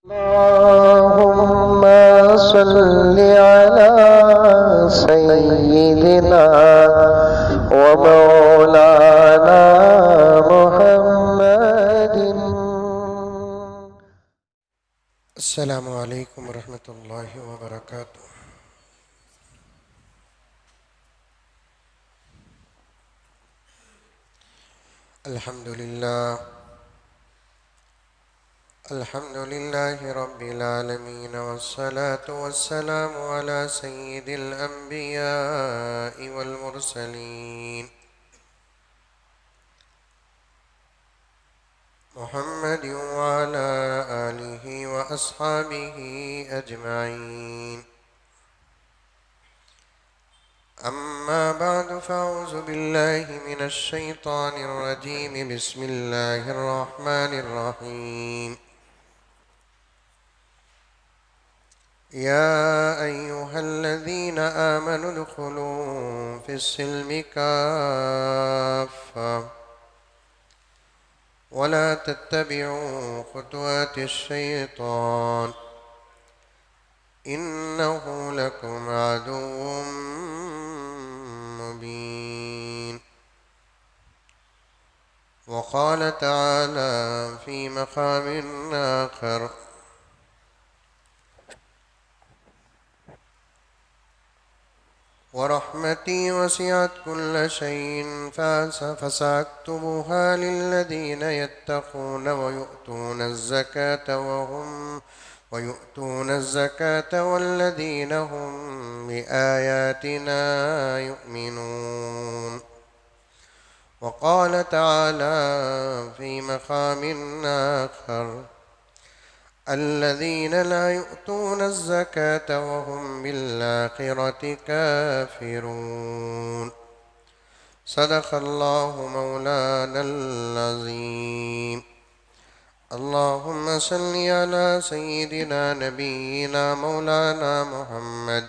अल्लाहुम्मा सल्लि अला सय्यिदिना व मौलाना मुहम्मदिन। अस्सलामु अलैकुम रहमतुल्लाहि व बरकातुहू। अल्हम्दुलिल्लाह अल्हम्दुलिल्लाहि रब्बिल आलमीन वस्सलातु वस्सलामु अला सय्यिदिल अंबियाइ वल मुरसलीन मुहम्मद व अला आलिहि व अस्हाबिहि अजमईन। अम्मा बअद फ़अऊज़ु बिल्लाहि मिनश शैतानिर रजीम। बिस्मिल्लाहिर रहमानिर रहीम। या अय्युहल्लज़ीना आमनु उदख़ुलू फ़िस्सिल्मि काफ़्फ़ा वला तत्तबिऊ ख़ुतवातिश शैतान इन्नहु लकुम अदुव्वुम मुबीन। वक़ाल तआला फ़ी मक़ामिन आख़र वरहमती वसिअत कुल्ल शैइन फ़सअक्तुबुहा लिल्लज़ीना यत्तक़ून वयु'तून ज़कात वल्लज़ीना हुम बिआयातिना यु'मिनून। वक़ाल तआला फ़ी मक़ामिन आख़र अल्लज़ीना ला यु'तून ज़कात वहुम बिल्आख़िरति काफ़िरून। सदक़ल्लाहु मौलानल अज़ीम। अल्लाहुम्मा सल्लि अला सय्यिदिना नबिय्यिना मौलाना मुहम्मद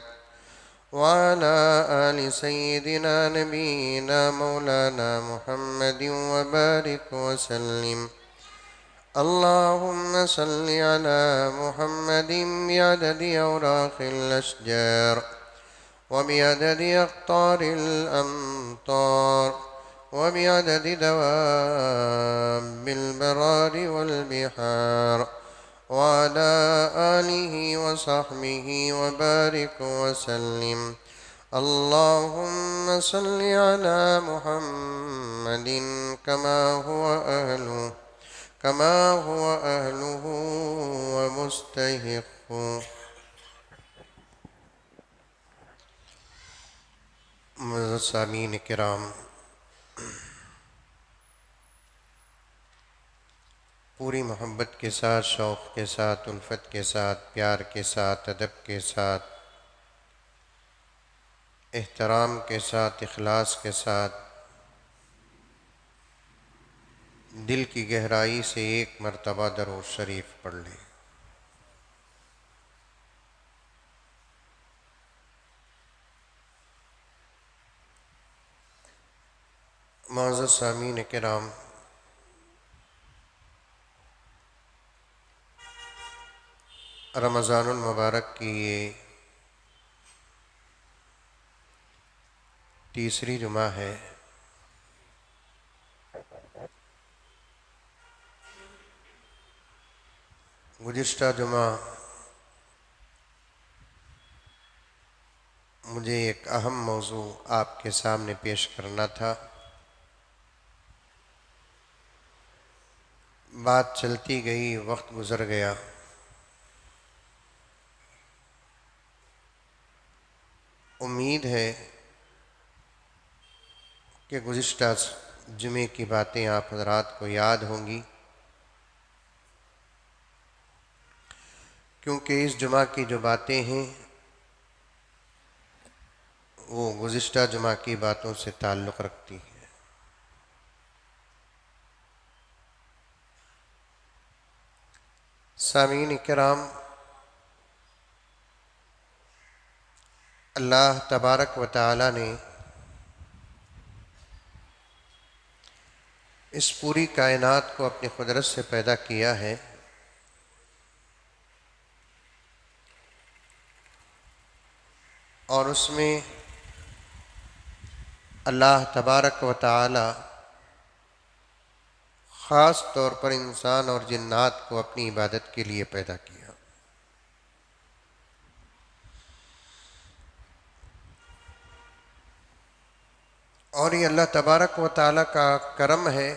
व अला आलि सय्यिदिना नबिय्यिना मौलाना मुहम्मद व बारिक व सल्लिम। अल्लाहुम्मा सल्लि अला मुहम्मदिन बिअददि औराक़िल अशजार व बिअददि अक़्तारिल अमतार व बिअददि दवाब्बिल बरारि वल बिहार व अला आलिहि व सहबिहि व बारिक व सल्लिम। अल्लाहुम्मा सल्लि अला मुहम्मदिन कमा हुवा अहलुहु व मुस्तहिक़्क़ु। मुअज़्ज़ज़ सामीन किराम, पूरी मोहब्बत के साथ, शौक़ के साथ, उल्फत के साथ, प्यार के साथ, अदब के साथ, एहतराम के साथ, इखलास के साथ, दिल की गहराई से एक मरतबा दरूद शरीफ पढ़ लें। मुअज़्ज़ज़ सामीन किराम, रमज़ानुल मुबारक की ये तीसरी जुमा है। गुज़िश्ता जुमा मुझे एक अहम मौजू आपके सामने पेश करना था। बात चलती गई, वक्त गुज़र गया। उम्मीद है कि गुज़िश्ता जुमे की बातें आप हज़रात को याद होंगी, क्योंकि इस जुमा की जो बातें हैं वो गुज़िश्ता जुमा की बातों से ताल्लुक़ रखती हैं। सामीन किराम, अल्लाह तबारक व तआला ने इस पूरी कायनात को अपनी कुदरत से पैदा किया है। और उसमें अल्लाह तबारक व तआला ख़ास तौर पर इंसान और जिन्नात को अपनी इबादत के लिए पैदा किया। और ये अल्लाह तबारक व तआला का करम है,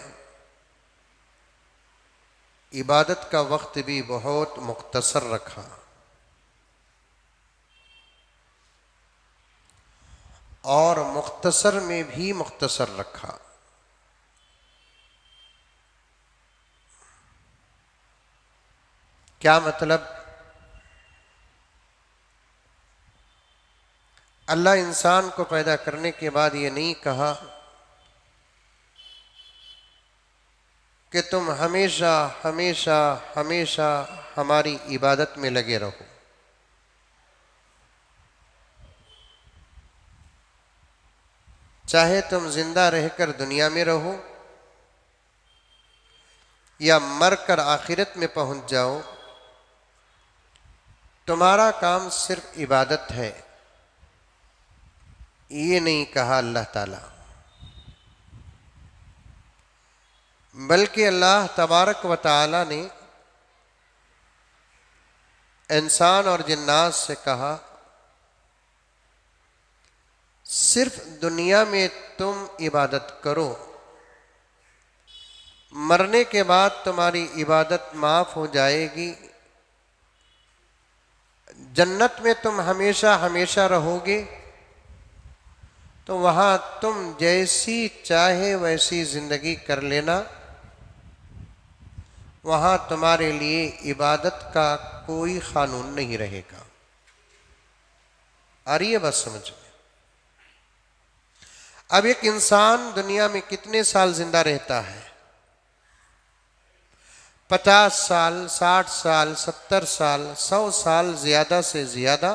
इबादत का वक्त भी बहुत मुख्तसर रखा और मुख्तसर में भी मुख्तसर रखा। क्या मतलब? अल्लाह इंसान को पैदा करने के बाद ये नहीं कहा कि तुम हमेशा हमेशा हमेशा हमारी इबादत में लगे रहो। चाहे तुम जिंदा रहकर दुनिया में रहो या मरकर आखिरत में पहुंच जाओ, तुम्हारा काम सिर्फ इबादत है, ये नहीं कहा अल्लाह ताला। बल्कि अल्लाह तबारक व तआला ने इंसान और जिन्नात से कहा, सिर्फ दुनिया में तुम इबादत करो, मरने के बाद तुम्हारी इबादत माफ हो जाएगी, जन्नत में तुम हमेशा हमेशा रहोगे, तो वहाँ तुम जैसी चाहे वैसी जिंदगी कर लेना, वहाँ तुम्हारे लिए इबादत का कोई कानून नहीं रहेगा। आ रही है बस समझ में? अब एक इंसान दुनिया में कितने साल जिंदा रहता है? 50 साल, 60 साल, 70 साल, 100 साल ज्यादा से ज्यादा।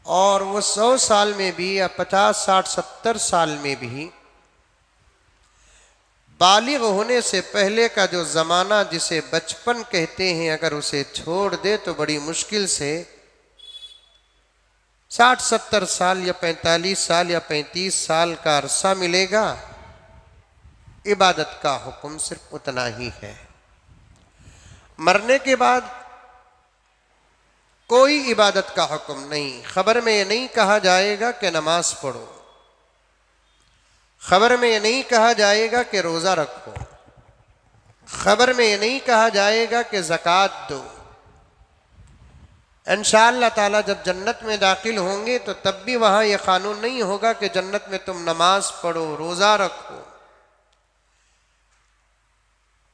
और वो 100 साल में भी या 50, 60, 70 साल में भी बालिग होने से पहले का जो ज़माना जिसे बचपन कहते हैं, अगर उसे छोड़ दे तो बड़ी मुश्किल से 60, 70 साल या 45 साल या 35 साल का अरसा मिलेगा। इबादत का हुक्म सिर्फ उतना ही है। मरने के बाद कोई इबादत का हुक्म नहीं। खबर में ये नहीं कहा जाएगा कि नमाज पढ़ो, खबर में ये नहीं कहा जाएगा कि रोज़ा रखो, खबर में ये नहीं कहा जाएगा कि ज़कात दो। इंशाअल्लाह ताला जब जन्नत में दाखिल होंगे तो तब भी वहाँ ये कानून नहीं होगा कि जन्नत में तुम नमाज पढ़ो, रोज़ा रखो,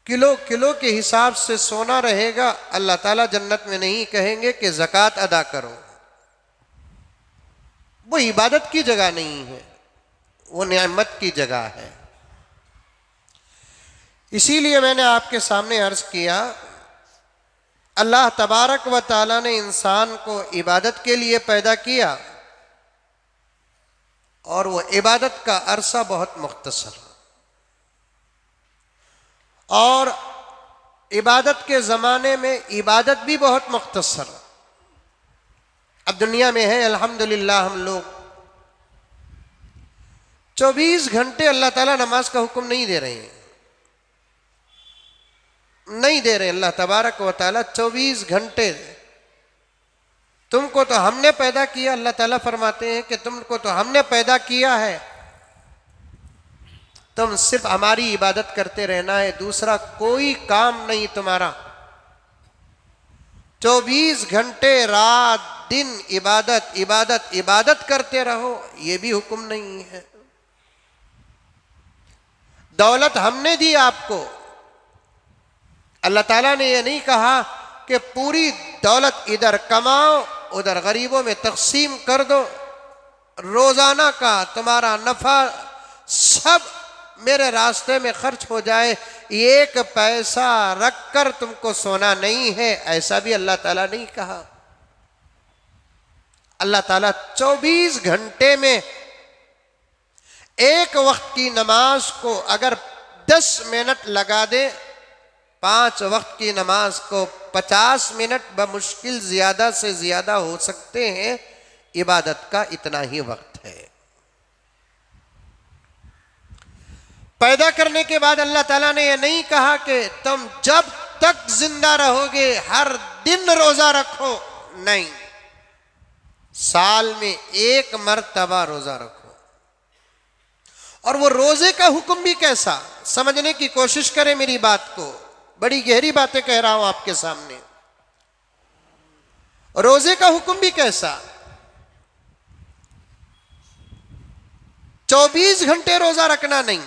किलो किलो के हिसाब से सोना रहेगा। अल्लाह ताला जन्नत में नहीं कहेंगे कि ज़कात अदा करो। वो इबादत की जगह नहीं है, वो नेमत की जगह है। इसीलिए मैंने आपके सामने अर्ज किया, अल्लाह तबारक व ताला ने इंसान को इबादत के लिए पैदा किया और वो इबादत का अरसा बहुत मुख्तसर, और इबादत के ज़माने में इबादत भी बहुत मुख्तसर। अब दुनिया में है अल्हम्दुलिल्लाह, हम लोग 24 घंटे अल्लाह ताला नमाज का हुक्म नहीं दे रहे हैं, नहीं दे रहे। अल्लाह तबारक व ताला 24 घंटे, तुमको तो हमने पैदा किया, अल्लाह ताला फरमाते हैं कि तुमको तो हमने पैदा किया है, तुम सिर्फ हमारी इबादत करते रहना है, दूसरा कोई काम नहीं तुम्हारा। 24 घंटे रात दिन इबादत इबादत इबादत करते रहो, ये भी हुक्म नहीं है। दौलत हमने दी आपको, अल्लाह ताला ने यह नहीं कहा कि पूरी दौलत इधर कमाओ उधर गरीबों में तकसीम कर दो, रोजाना का तुम्हारा नफा सब मेरे रास्ते में खर्च हो जाए, एक पैसा रखकर तुमको सोना नहीं है, ऐसा भी अल्लाह ताला नहीं कहा। अल्लाह ताला 24 घंटे में एक वक्त की नमाज को अगर 10 मिनट लगा दे, 5 वक्त की नमाज को 50 मिनट बमुश्किल ज्यादा से ज्यादा हो सकते हैं, इबादत का इतना ही वक्त है। पैदा करने के बाद अल्लाह ताला ने यह नहीं कहा कि तुम जब तक जिंदा रहोगे हर दिन रोजा रखो, नहीं, साल में एक मर्तबा रोजा रखो। और वो रोजे का हुक्म भी कैसा, समझने की कोशिश करें मेरी बात को, बड़ी गहरी बातें कह रहा हूं आपके सामने। रोजे का हुक्म भी कैसा, 24 घंटे रोजा रखना नहीं,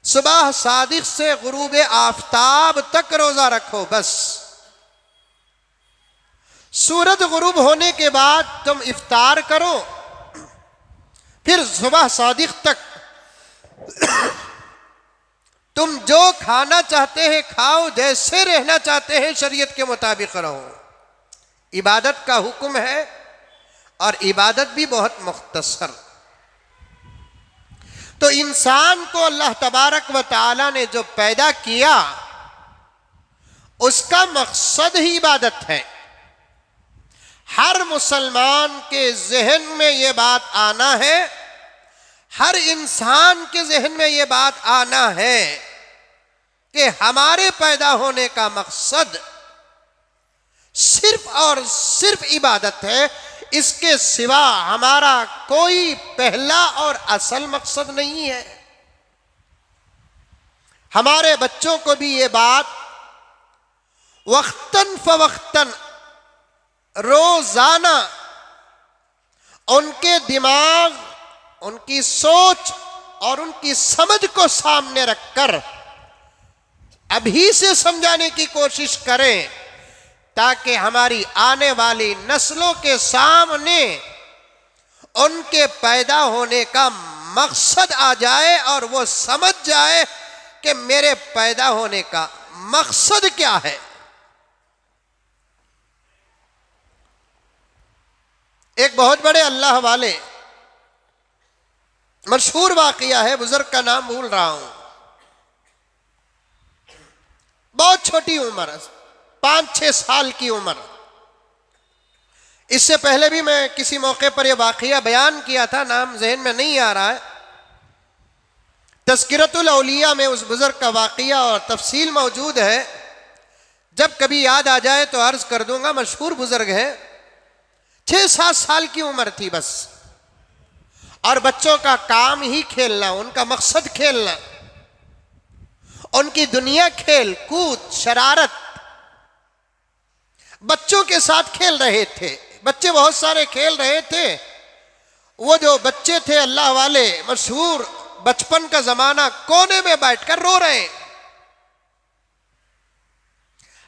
सुबह सादिक से गुरूब आफताब तक रोजा रखो बस। सूरज गुरूब होने के बाद तुम इफ्तार करो, फिर सुबह सादिक तक तुम जो खाना चाहते हैं खाओ, जैसे रहना चाहते हैं शरीयत के मुताबिक रहो। इबादत का हुक्म है और इबादत भी बहुत मुख्तसर। तो इंसान को अल्लाह तबारक व तआला ने जो पैदा किया उसका मकसद ही इबादत है। हर मुसलमान के जहन में यह बात आना है, हर इंसान के जहन में यह बात आना है कि हमारे पैदा होने का मकसद सिर्फ और सिर्फ इबादत है, इसके सिवा हमारा कोई पहला और असल मकसद नहीं है। हमारे बच्चों को भी ये बात वक्तन फवक्तन रोजाना उनके दिमाग, उनकी सोच और उनकी समझ को सामने रखकर अभी से समझाने की कोशिश करें, ताकि हमारी आने वाली नस्लों के सामने उनके पैदा होने का मकसद आ जाए और वो समझ जाए कि मेरे पैदा होने का मकसद क्या है। एक बहुत बड़े अल्लाह वाले मशहूर वाकया है, बुजुर्ग का नाम भूल रहा हूं, बहुत छोटी उम्र, 5-6 साल की उम्र। इससे पहले भी मैं किसी मौके पर यह वाकया बयान किया था, नाम जहन में नहीं आ रहा है। तज़किरतुल औलिया में उस बुजुर्ग का वाकया और तफसील मौजूद है, जब कभी याद आ जाए तो अर्ज कर दूंगा। मशहूर बुजुर्ग है, 6-7 साल की उम्र थी बस, और बच्चों का काम ही खेलना, उनका मकसद खेलना, उनकी दुनिया खेल कूद शरारत, बच्चों के साथ खेल रहे थे। बच्चे बहुत सारे खेल रहे थे। वो जो बच्चे थे अल्लाह वाले, मशहूर बचपन का जमाना, कोने में बैठकर रो रहे हैं।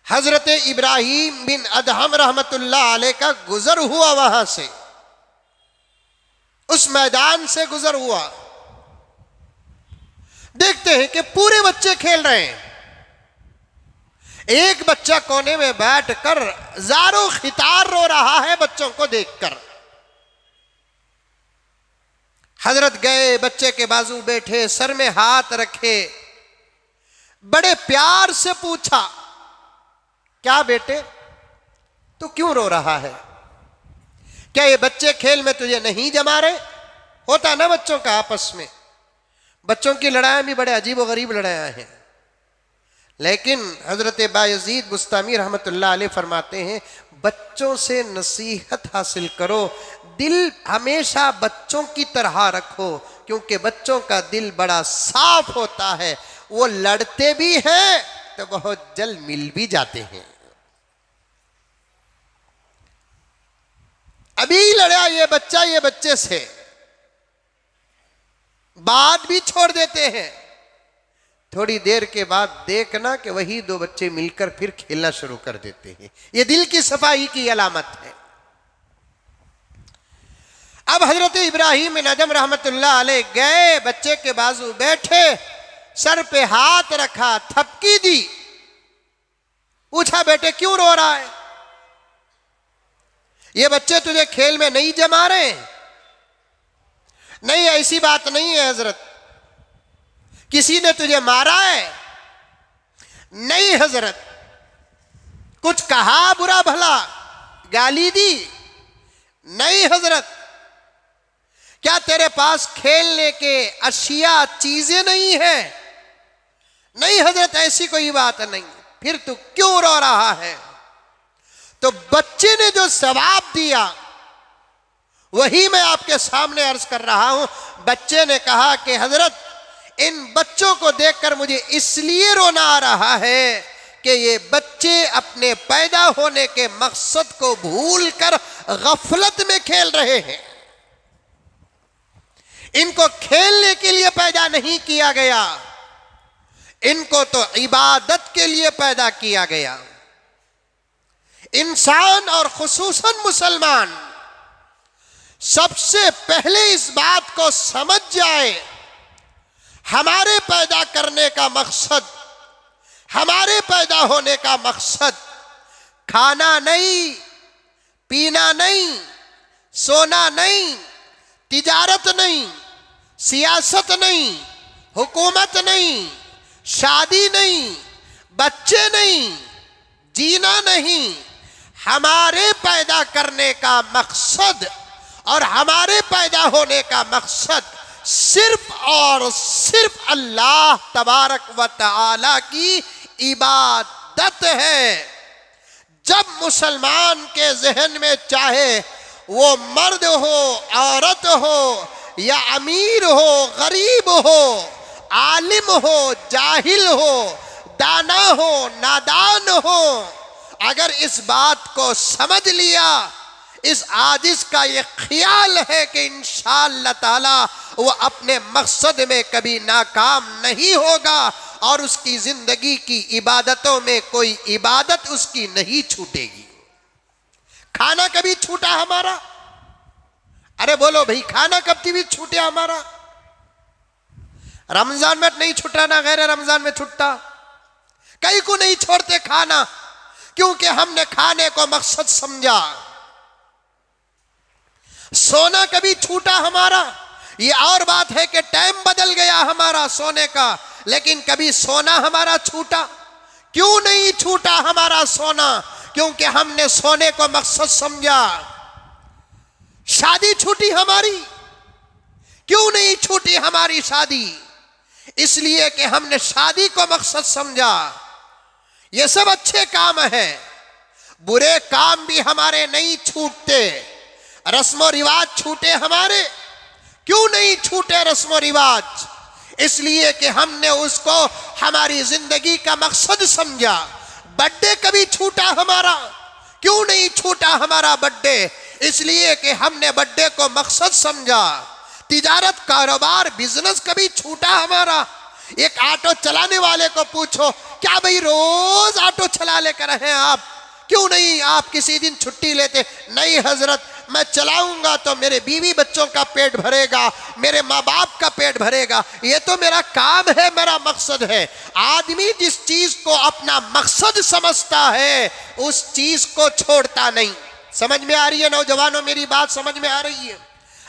हजरत इब्राहिम बिन अदहम रहमतुल्लाह अलैह का गुजर हुआ, वहां से, उस मैदान से गुजर हुआ। देखते हैं कि पूरे बच्चे खेल रहे हैं, एक बच्चा कोने में बैठकर जारो खितार रो रहा है बच्चों को देखकर। हजरत गए, बच्चे के बाजू बैठे, सर में हाथ रखे, बड़े प्यार से पूछा, क्या बेटे तू क्यों रो रहा है? क्या ये बच्चे खेल में तुझे नहीं जमा रहे? होता ना बच्चों का आपस में, बच्चों की लड़ाई भी बड़े अजीब व गरीब लड़ाइयाँ हैं। लेकिन हजरत बायजीद बुस्तामी रहमतुल्लाह अलैह फरमाते हैं, बच्चों से नसीहत हासिल करो, दिल हमेशा बच्चों की तरह रखो, क्योंकि बच्चों का दिल बड़ा साफ होता है। वो लड़ते भी हैं तो बहुत जल्द मिल भी जाते हैं। अभी लड़ा ये बच्चा ये बच्चे से, बात भी छोड़ देते हैं, थोड़ी देर के बाद देखना कि वही दो बच्चे मिलकर फिर खेलना शुरू कर देते हैं। ये दिल की सफाई की अलामत है। अब हजरत इब्राहिम बिन अदहम रहमतुल्लाह अलैह गए, बच्चे के बाजू बैठे, सर पे हाथ रखा, थपकी दी, पूछा बेटे क्यों रो रहा है? ये बच्चे तुझे खेल में नहीं जमा रहे? नहीं, ऐसी बात नहीं है हजरत। किसी ने तुझे मारा है? नहीं हजरत। कुछ कहा बुरा भला? गाली दी? नहीं हजरत। क्या तेरे पास खेलने के अशिया चीजें नहीं है? नहीं हजरत, ऐसी कोई बात नहीं। फिर तू क्यों रो रहा है? तो बच्चे ने जो जवाब दिया वही मैं आपके सामने अर्ज कर रहा हूं। बच्चे ने कहा कि हजरत, इन बच्चों को देखकर मुझे इसलिए रोना आ रहा है कि ये बच्चे अपने पैदा होने के मकसद को भूलकर गफलत में खेल रहे हैं। इनको खेलने के लिए पैदा नहीं किया गया, इनको तो इबादत के लिए पैदा किया गया। इंसान और खुसूसन मुसलमान सबसे पहले इस बात को समझ जाए, हमारे पैदा करने का मकसद, हमारे पैदा होने का मकसद खाना नहीं, पीना नहीं, सोना नहीं, तिजारत नहीं, सियासत नहीं, हुकूमत नहीं, शादी नहीं, बच्चे नहीं, जीना नहीं। हमारे पैदा करने का मकसद और हमारे पैदा होने का मकसद सिर्फ और सिर्फ अल्लाह तबारक व तआला की इबादत है। जब मुसलमान के जहन में चाहे वो मर्द हो, औरत हो, या अमीर हो, गरीब हो, आलिम हो, जाहिल हो, दाना हो, नादान हो, अगर इस बात को समझ लिया, इस आजिज का ये ख्याल है कि इंशाअल्लाह ताला वो अपने मकसद में कभी नाकाम नहीं होगा और उसकी जिंदगी की इबादतों में कोई इबादत उसकी नहीं छूटेगी। खाना कभी छूटा हमारा? अरे बोलो भाई, खाना कभी भी छूटे हमारा? रमजान में नहीं छूटा ना गैर रमजान में छूटता। कई को नहीं छोड़ते खाना, क्योंकि हमने खाने को मकसद समझा। सोना कभी छूटा हमारा? ये और बात है कि टाइम बदल गया हमारा सोने का, लेकिन कभी सोना हमारा छूटा? क्यों नहीं छूटा हमारा सोना? क्योंकि हमने सोने को मकसद समझा। शादी छूटी हमारी? क्यों नहीं छूटी हमारी शादी? इसलिए कि हमने शादी को मकसद समझा। ये सब अच्छे काम हैं, बुरे काम भी हमारे नहीं छूटते। रस्म रिवाज छूटे हमारे? क्यों नहीं छूटे रस्म रिवाज? इसलिए कि हमने उसको हमारी जिंदगी का मकसद समझा। बर्थडे कभी छूटा हमारा? क्यों नहीं छूटा हमारा बर्थडे? इसलिए कि हमने बर्थडे को मकसद समझा। तिजारत, कारोबार, बिजनेस कभी छूटा हमारा? एक ऑटो चलाने वाले को पूछो, क्या भाई रोज ऑटो चला लेकर हैं आप? क्यों नहीं आप किसी दिन छुट्टी लेते? नहीं हजरत, मैं चलाऊंगा तो मेरे बीवी बच्चों का पेट भरेगा, मेरे माँ बाप का पेट भरेगा, ये तो मेरा काम है, मेरा मकसद है। आदमी जिस चीज को अपना मकसद समझता है उस चीज को छोड़ता नहीं। समझ में आ रही है नौजवानों? मेरी बात समझ में आ रही है?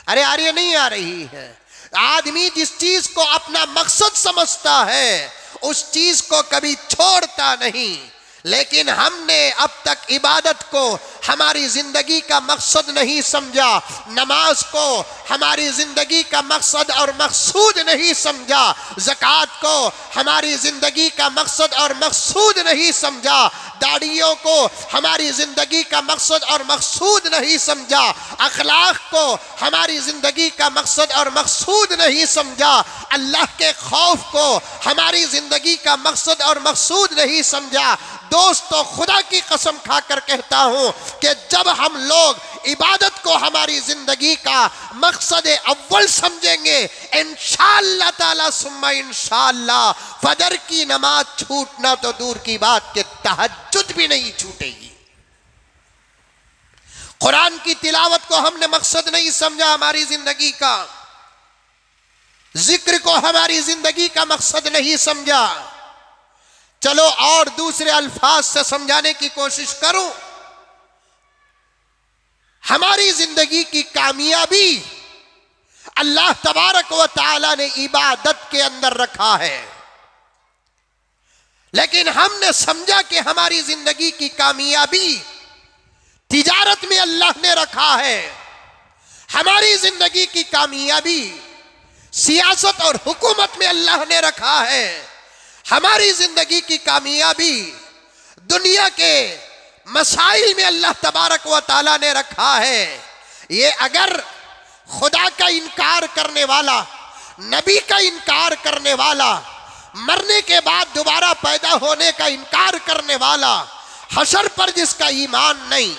अरे आ रही है? नहीं आ रही है? आदमी जिस चीज को अपना मकसद समझता है उस चीज को कभी छोड़ता नहीं। लेकिन हमने अब तक इबादत को हमारी जिंदगी का मकसद नहीं समझा, नमाज को हमारी जिंदगी का मकसद और मकसूद नहीं समझा, ज़कात को हमारी जिंदगी का मकसद और मकसूद नहीं समझा, दाढ़ियों को हमारी जिंदगी का मकसद और मकसूद नहीं समझा, अखलाक को हमारी जिंदगी का मकसद और मकसूद नहीं समझा, अल्लाह के खौफ को हमारी जिंदगी का मकसद और मकसूद नहीं समझा। दोस्तों, खुदा की कसम खाकर कहता हूं कि जब हम लोग इबादत को हमारी जिंदगी का मकसद अव्वल समझेंगे, इंशाअल्लाह ताला सुम्मा इंशाअल्लाह फजर की नमाज छूटना तो दूर की बात के तहज्जुद भी नहीं छूटेगी। कुरान की तिलावत को हमने मकसद नहीं समझा हमारी जिंदगी का, जिक्र को हमारी जिंदगी का मकसद नहीं समझा। चलो और दूसरे अल्फाज से समझाने की कोशिश करूं। हमारी जिंदगी की कामयाबी अल्लाह तबारक व तआला ने इबादत के अंदर रखा है, लेकिन हमने समझा कि हमारी जिंदगी की कामयाबी तिजारत में अल्लाह ने रखा है। हमारी जिंदगी की कामयाबी सियासत और हुकूमत में अल्लाह ने रखा है। हमारी जिंदगी की कामयाबी दुनिया के मसाइल में अल्लाह तबारक व तआला ने रखा है। ये अगर खुदा का इनकार करने वाला, नबी का इनकार करने वाला, मरने के बाद दोबारा पैदा होने का इनकार करने वाला, हशर पर जिसका ईमान नहीं,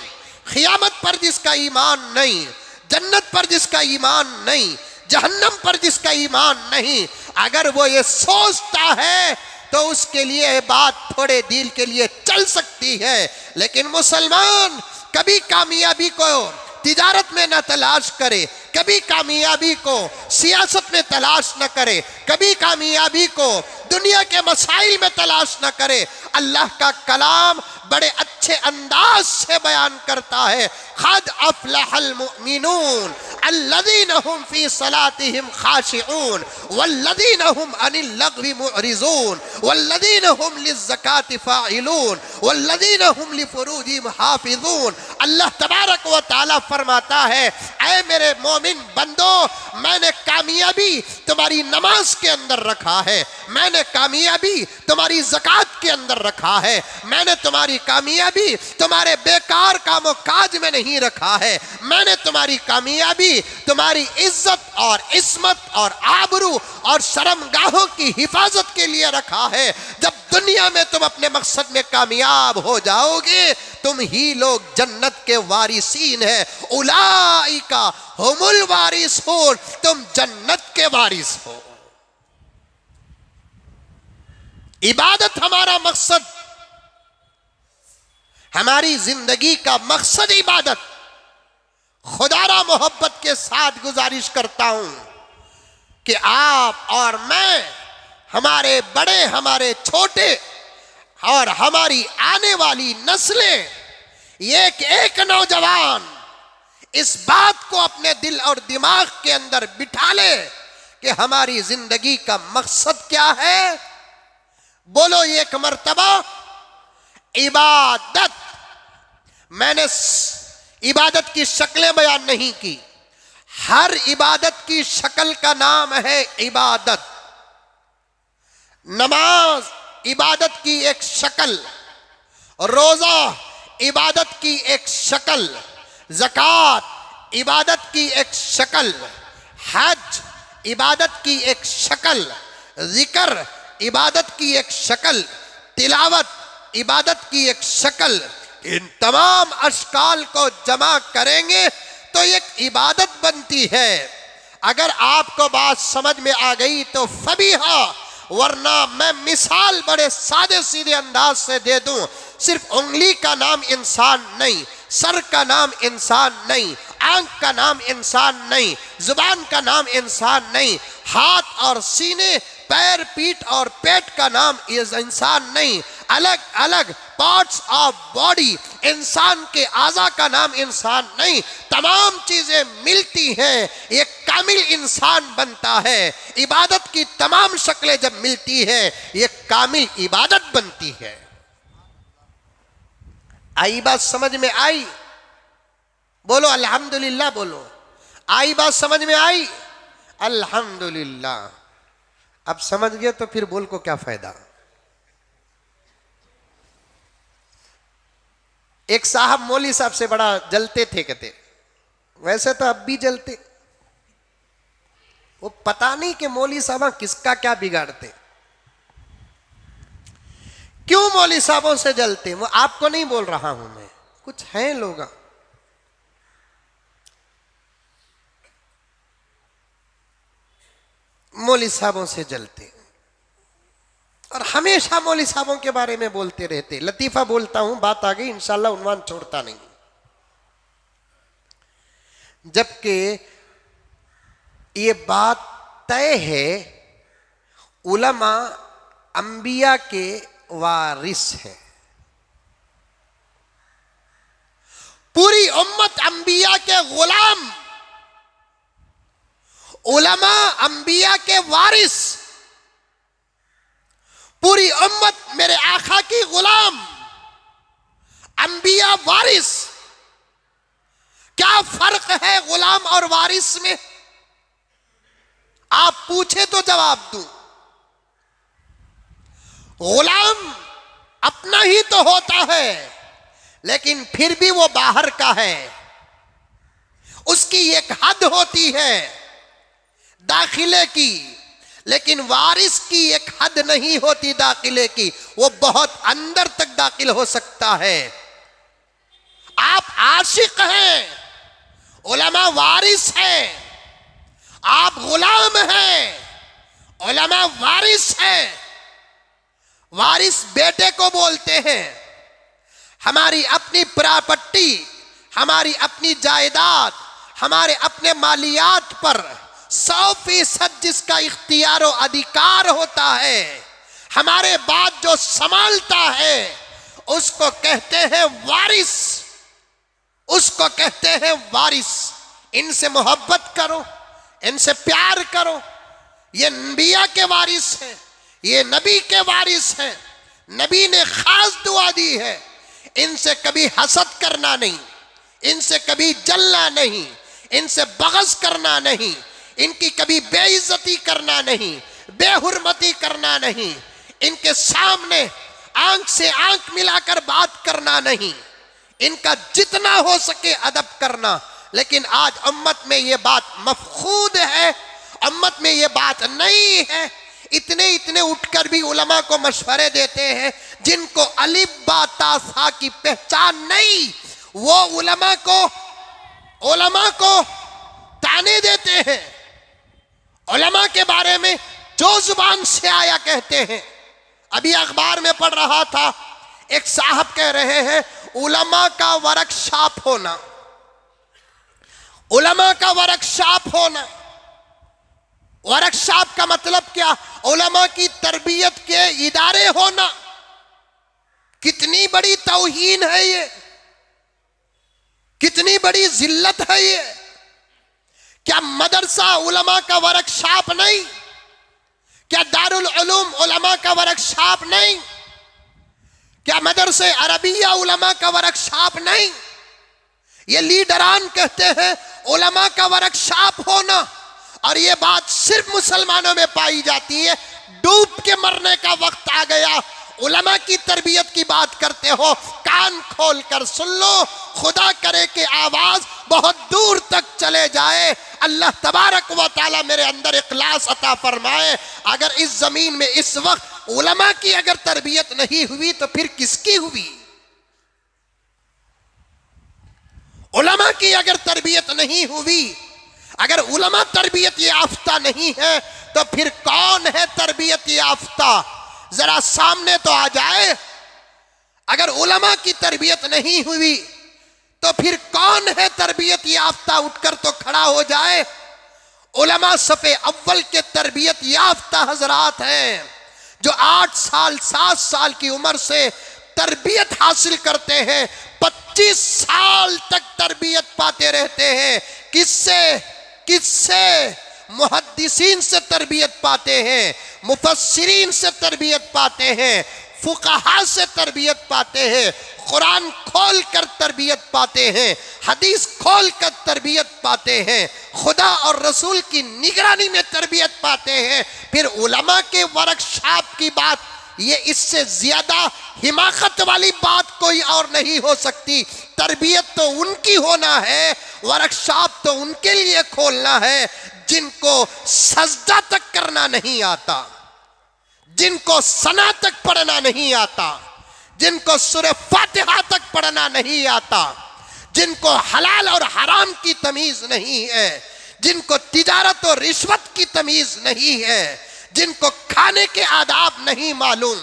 क़यामत पर जिसका ईमान नहीं, जन्नत पर जिसका ईमान नहीं, जहन्नम पर जिसका ईमान नहीं, अगर वो ये सोचता है तो उसके लिए ये बात थोड़े दिल के लिए चल सकती है। लेकिन मुसलमान कभी कामयाबी को तिजारत में न तलाश करे, कभी कामयाबी को सियासत में तलाश न करे, कभी कामयाबी को दुनिया के मसाइल में तलाश न करे। अल्लाह का कलाम बड़े अच्छे अंदाज से बयान करता है, क़द अफ़लहल मुमिनून अल्लज़ीना हुम फ़ी सलातिहिम ख़ाशिऊन वल्लज़ीना हुम अनिल लग़्वी मुअरिज़ून वल्लज़ीना हुम लिज़्ज़काति फ़ाइलून वल्लज़ीना हुम लिफ़ुरूजिहिम हाफ़िज़ून। अल्लाह तबारक व तआला फरमाता है, ऐ मेरे मोमिन बंदो, मैंने कामयाबी तुम्हारी नमाज के अंदर रखा है, मैंने कामयाबी तुम्हारी ज़कात के अंदर रखा है, मैंने तुम्हारी कामयाबी तुम्हारे बेकार कामों काज में नहीं रखा है, मैंने तुम्हारी कामयाबी तुम्हारी इज्जत और इस्मत और आबरू और शर्मगाहों की हिफाजत के लिए रखा है। जब दुनिया में तुम अपने मकसद में कामयाब हो जाओगे, तुम ही लोग जन्नत के वारिसीन है। उलाइका हुमुल वारिसून, तुम जन्नत के वारिस हो। इबादत हमारा मकसद, हमारी जिंदगी का मकसद इबादत। खुदारा मोहब्बत के साथ गुजारिश करता हूं कि आप और मैं, हमारे बड़े, हमारे छोटे और हमारी आने वाली नस्लें, एक एक नौजवान इस बात को अपने दिल और दिमाग के अंदर बिठा ले कि हमारी जिंदगी का मकसद क्या है। बोलो एक मर्तबा इबादत। मैंने इबादत की शक्लें बयान नहीं की, हर इबादत की शक्ल का नाम है इबादत। नमाज इबादत की एक शक्ल, रोजा इबादत की एक शक्ल, ज़कात इबादत की एक शक्ल, हज इबादत की एक शक्ल, जिक्र इबादत की एक शक्ल, तिलावत इबादत की एक शक्ल। इन तमाम अशकाल को जमा करेंगे तो एक इबादत बनती है। अगर आपको बात समझ में आ गई तो फबीहा, वरना मैं मिसाल बड़े सादे सीधे अंदाज से दे दूं। सिर्फ उंगली का नाम इंसान नहीं, सर का नाम इंसान नहीं, आंख का नाम इंसान नहीं, जुबान का नाम इंसान नहीं, हाथ और सीने, पैर, पीठ और पेट का नाम इंसान नहीं। अलग अलग पार्ट्स ऑफ बॉडी, इंसान के आज़ा का नाम इंसान नहीं। तमाम चीजें मिलती हैं, एक कामिल इंसान बनता है। इबादत की तमाम शक्लें जब मिलती है, एक कामिल इबादत बनती है। आई बात समझ में आई? बोलो अल्हम्दुलिल्लाह। बोलो आई बात समझ में आई? अल्हम्दुलिल्लाह। अब समझ गए तो फिर बोल को क्या फायदा। एक साहब मौली साहब से बड़ा जलते थे, कहते वैसे तो अब भी जलते, वो पता नहीं कि मौली साहब किसका क्या बिगाड़ते, क्यों मौली साहबों से जलते। वो आपको नहीं बोल रहा हूं मैं, कुछ हैं लोग मौली साहबों से जलते और हमेशा मौली साहबों के बारे में बोलते रहते। लतीफा बोलता हूं, बात आ गई, इंशाल्लाह उन्वान छोड़ता नहीं। जबकि ये बात तय है, उलमा अंबिया के वारिस है। पूरी उम्मत अंबिया के गुलाम, उलमा अंबिया के वारिस। पूरी उम्मत मेरे आका की गुलाम, अंबिया वारिस। क्या फर्क है गुलाम और वारिस में? आप पूछे तो जवाब दूं। गुलाम अपना ही तो होता है, लेकिन फिर भी वो बाहर का है। उसकी एक हद होती है दाखिले की, लेकिन वारिस की एक हद नहीं होती दाखिले की, वो बहुत अंदर तक दाखिल हो सकता है। आप आशिक हैं, उलमा वारिस हैं। आप गुलाम हैं, उलमा वारिस हैं। वारिस बेटे को बोलते हैं। हमारी अपनी प्रॉपर्टी, हमारी अपनी जायदाद, हमारे अपने मालियात पर 100% जिसका इख्तियार और अधिकार होता है, हमारे बाद जो संभालता है, उसको कहते हैं वारिस। उसको कहते हैं वारिस। इनसे मोहब्बत करो, इनसे प्यार करो। ये नबिया के वारिस हैं, ये नबी के वारिस हैं। नबी ने खास दुआ दी है, इनसे कभी हसद करना नहीं, इनसे कभी जलना नहीं, इनसे बग़ज़ करना नहीं, इनकी कभी बेइज्जती करना नहीं, बेहुरमती करना नहीं, इनके सामने आंख से आंख मिलाकर बात करना नहीं, इनका जितना हो सके अदब करना। लेकिन आज उम्मत में ये बात मफखूद है, उम्मत में ये बात नहीं है। इतने इतने उठकर भी उलमा को मशवरे देते हैं जिनको अलिफ बा ता सा की पहचान नहीं। वो उलमा को ताने देते हैं, उलमा के बारे में जो जुबान से आया कहते हैं। अभी अखबार में पढ़ रहा था, एक साहब कह रहे हैं उलमा का वर्कशॉप होना, उलमा का वर्कशॉप होना। वर्कशॉप का मतलब क्या? उलमा की तरबियत के इदारे होना। कितनी बड़ी तौहीन है ये, कितनी बड़ी जिल्लत है ये। क्या मदरसा उलमा का वर्कशॉप नहीं? क्या दारुल उलूम उलमा का वर्कशॉप नहीं? क्या मदरसे अरबिया उलमा का वर्कशॉप नहीं? ये लीडरान कहते हैं उलमा का वर्कशॉप होना, और ये बात सिर्फ मुसलमानों में पाई जाती है। डूब के मरने का वक्त आ गया, उलमा की तरबियत की बात करते हो, कान खोल कर सुन लो। खुदा करे कि आवाज बहुत दूर तक चले जाए। अल्लाह तबारक व तआला मेरे अंदर इखलास अता फरमाए। अगर इस जमीन में इस वक्त उलमा की अगर तरबियत नहीं हुई तो फिर किसकी हुई? उलमा की अगर तरबियत नहीं हुई, अगर उलमा तरबियत याफ्ता नहीं है, तो फिर कौन है तरबियत याफ्ता? जरा सामने तो आ जाए। अगर उलमा की तरबियत नहीं हुई तो फिर कौन है तरबियत याफ्ता? उठकर तो खड़ा हो जाए। उलमा सफ़े अव्वल के तरबियत याफ्ता हजरात हैं, जो 8 साल 7 साल की उम्र से तरबियत हासिल करते हैं, 25 साल तक तरबियत पाते रहते हैं। किससे? मुहद्दिसीन से तरबियत पाते हैं, मुफस्सिरीन से तरबियत पाते हैं, फुक़हा से तरबियत पाते हैं, कुरान खोल कर तरबियत पाते हैं, हदीस खोल कर तरबियत पाते हैं, खुदा और रसूल की निगरानी में तरबियत पाते हैं। फिर उलमा के वर्कशॉप की बात, ये इससे ज्यादा हिमाकत वाली बात कोई और नहीं हो सकती। तरबियत तो उनकी होना है, वर्कशॉप तो उनके लिए खोलना है जिनको सजदा तक करना नहीं आता, जिनको सना तक पढ़ना नहीं आता, जिनको सूरह फातिहा तक पढ़ना नहीं आता, जिनको हलाल और हराम की तमीज नहीं है, जिनको तिजारत और रिश्वत की तमीज नहीं है, जिनको खाने के आदाब नहीं मालूम,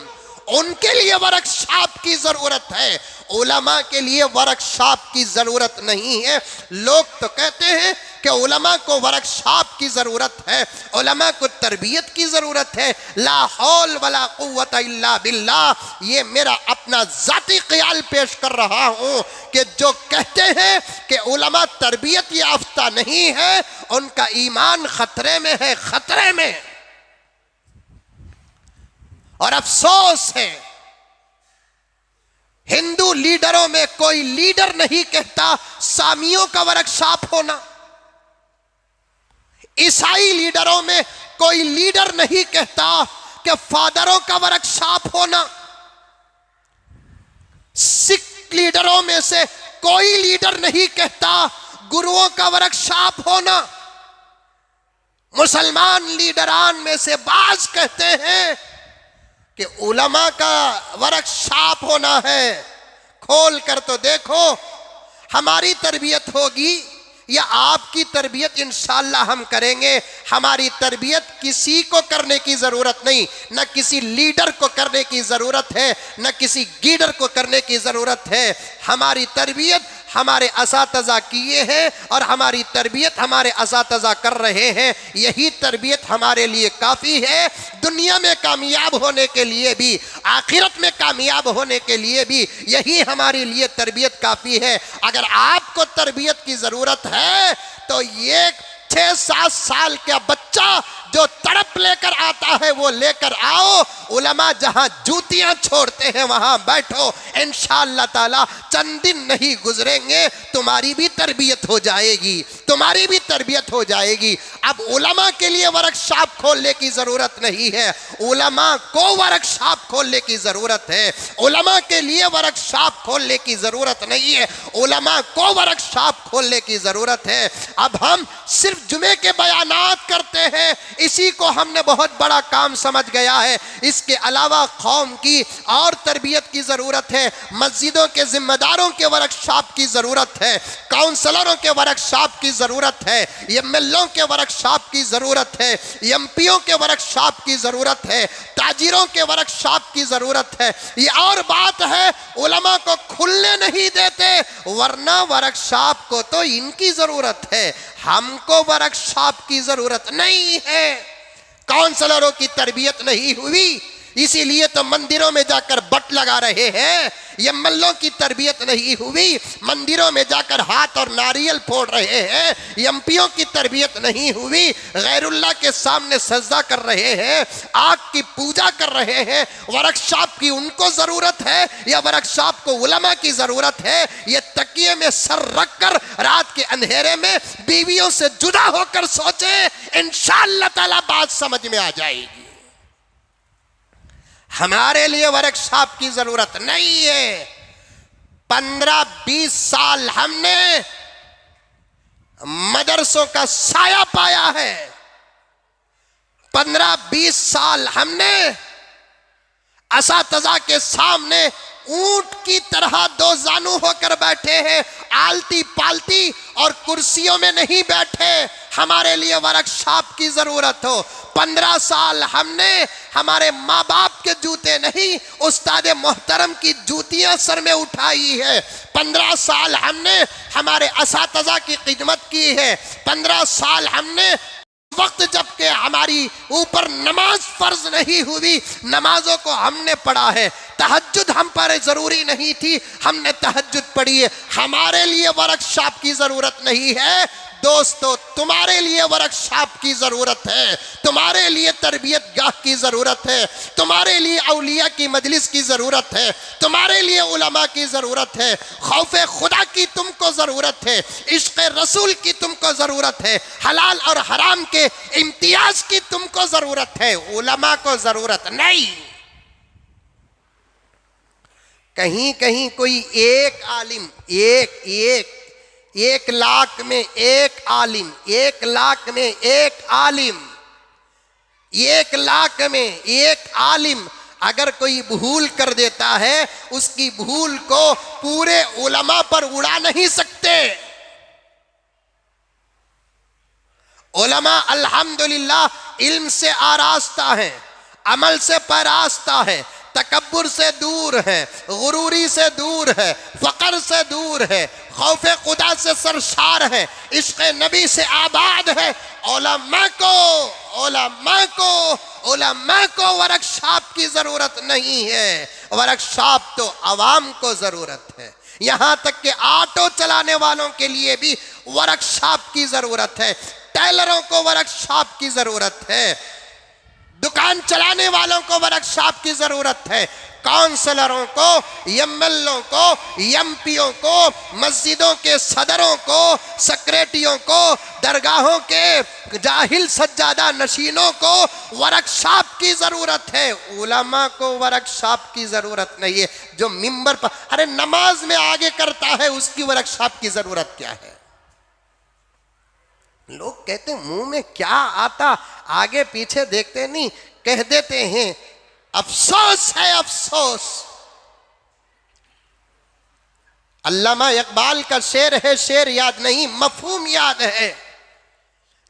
उनके लिए वर्कशॉप की जरूरत है। उलमा के लिए वर्कशॉप की जरूरत नहीं है। लोग तो कहते हैं कि उलमा को वर्कशॉप की जरूरत है, उलमा को तरबियत की जरूरत है। ला हौल वला कुव्वत इल्ला बिल्लाह। ये मेरा अपना जाती ख्याल पेश कर रहा हूँ कि जो कहते हैं कि उलमा तरबियत याफ्ता नहीं है, उनका ईमान खतरे में है, खतरे में। और अफसोस है हिंदू लीडर लीडरों में कोई लीडर नहीं कहता सामियों का वर्कशॉप होना, ईसाई लीडरों में कोई लीडर नहीं कहता कि फादरों का वर्कशॉप होना, सिख लीडरों में से कोई लीडर नहीं कहता गुरुओं का वर्कशॉप होना, मुसलमान लीडरान में से बाज कहते हैं कि उलमा का वर्कशॉप होना है। खोल कर तो देखो, हमारी तरबियत होगी या आपकी तरबियत इंशाअल्लाह हम करेंगे। हमारी तरबियत किसी को करने की ज़रूरत नहीं, न किसी लीडर को करने की ज़रूरत है, न किसी गीडर को करने की ज़रूरत है। हमारी तरबियत हमारे असातिज़ा किए हैं और हमारी तरबियत हमारे असातिज़ा कर रहे हैं। यही तरबियत हमारे लिए काफ़ी है, दुनिया में कामयाब होने के लिए भी, आखिरत में कामयाब होने के लिए भी यही हमारे लिए तरबियत काफ़ी है। अगर आपको तरबियत की ज़रूरत है तो ये 6-7 साल का बच्चा जो तड़प लेकर आता है वो लेकर आओ। उलमा जहां जूतियां छोड़ते हैं वहां बैठो, इंशाअल्लाह ताला चंद दिन नहीं गुजरेंगे तुम्हारी भी तरबियत हो जाएगी, तुम्हारी भी तरबियत हो जाएगी। अब उलमा के लिए वर्कशॉप खोलने की जरूरत नहीं है, उलमा को वर्कशॉप खोलने की जरूरत है। उलमा के लिए वर्कशॉप खोलने की जरूरत नहीं है, उलमा को वर्कशॉप खोलने की जरूरत है। अब हम सिर्फ जुमे के बयानात करते हैं, इसी को हमने बहुत बड़ा काम समझ गया है। इसके अलावा कौम की और तरबियत की ज़रूरत है, मस्जिदों के जिम्मेदारों के वर्कशॉप की ज़रूरत है, काउंसलरों के वर्कशॉप की ज़रूरत है, एमएलओ के वर्कशॉप की ज़रूरत है, एमपीओ के वर्कशॉप की ज़रूरत है, ताजिरों के वर्कशॉप की ज़रूरत है। ये और बात है उलमा को खुलने नहीं देते, वरना वर्कशॉप को तो इनकी ज़रूरत है, हमको वर्कशॉप की ज़रूरत नहीं है। काउंसलरों की तरबियत नहीं हुई, इसीलिए तो मंदिरों में जाकर बट लगा रहे हैं। एमएलओ की तरबियत नहीं हुई, मंदिरों में जाकर हाथ और नारियल फोड़ रहे हैं। एमपीओ की तरबियत नहीं हुई, गैरुल्लाह के सामने सजदा कर रहे हैं, आग की पूजा कर रहे हैं। वर्कशॉप की उनको ज़रूरत है या वर्कशॉप को उलमा की ज़रूरत है? ये तकिए में सर रख कर रात के अंधेरे में बीवियों से जुदा होकर सोचे, इंशाअल्लाह ताला बात समझ में आ जाएगी। हमारे लिए वर्कशॉप की जरूरत नहीं है। 15-20 साल हमने मदरसों का साया पाया है, 15-20 साल हमने असातिज़ा के सामने ऊंट की तरह दो जानू होकर बैठे हैं, आलती पालती और कुर्सियों में नहीं बैठे। हमारे लिए वर्कशॉप की जरूरत हो। 15 साल हमने हमारे माँ बाप के जूते नहीं, उस्ताद मोहतरम की जूतियां सर में उठाई है। 15 साल हमने हमारे असातिज़ा की खिदमत की है। 15 साल हमने वक्त जबकि हमारी ऊपर नमाज फर्ज नहीं हुई, नमाजों को हमने पढ़ा है। तहज्जुद हम पर जरूरी नहीं थी, हमने तहज्जुद पढ़ी है। हमारे लिए वर्कशॉप की जरूरत नहीं है। दोस्तों, तुम्हारे लिए वर्कशॉप की ज़रूरत है, तुम्हारे लिए तरबियत गाह की ज़रूरत है, तुम्हारे लिए औलिया की मजलिस की ज़रूरत है, तुम्हारे लिए उलमा की ज़रूरत है, खौफे खुदा की तुमको ज़रूरत है, इश्क़ रसूल की तुमको ज़रूरत है, हलाल और हराम के इम्तियाज़ की तुमको ज़रूरत है, उलमा को ज़रूरत नहीं। कहीं कहीं कोई एक आलिम, एक लाख में एक आलिम, 1 लाख में एक आलिम, 1 लाख में एक आलिम अगर कोई भूल कर देता है, उसकी भूल को पूरे उलमा पर उड़ा नहीं सकते। उलमा अल्हम्दुलिल्लाह इल्म से आरास्ता है, अमल से परास्ता है, तकब्बुर से दूर है, गुरूरी से दूर है, फ़क़र से दूर है, खौफ़े खुदा से सरशार है, इश्क़ नबी से आबाद है। उलमा को वर्कशॉप की ज़रूरत नहीं है, वर्कशॉप तो आवाम को ज़रूरत है। यहाँ तक कि ऑटो चलाने वालों के लिए भी वर्कशॉप की ज़रूरत है, टेलरों को वर्कशॉप की ज़रूरत है, दुकान चलाने वालों को वर्कशॉप की जरूरत है, काउंसलरों को, एमएलओ को, एमपीओ को, मस्जिदों के सदरों को, सेक्रेटरियों को, दरगाहों के जाहिल सज्जादा नशीनों को वर्कशॉप की जरूरत है। उलमा को वर्कशॉप की जरूरत नहीं है। जो मिंबर पर अरे नमाज में आगे करता है उसकी वर्कशॉप की जरूरत क्या है? लोग कहते मुंह में क्या आता, आगे पीछे देखते नहीं, कह देते हैं। अफसोस है, अफसोस। अल्लामा इकबाल का शेर है, शेर याद नहीं, मफहूम याद है।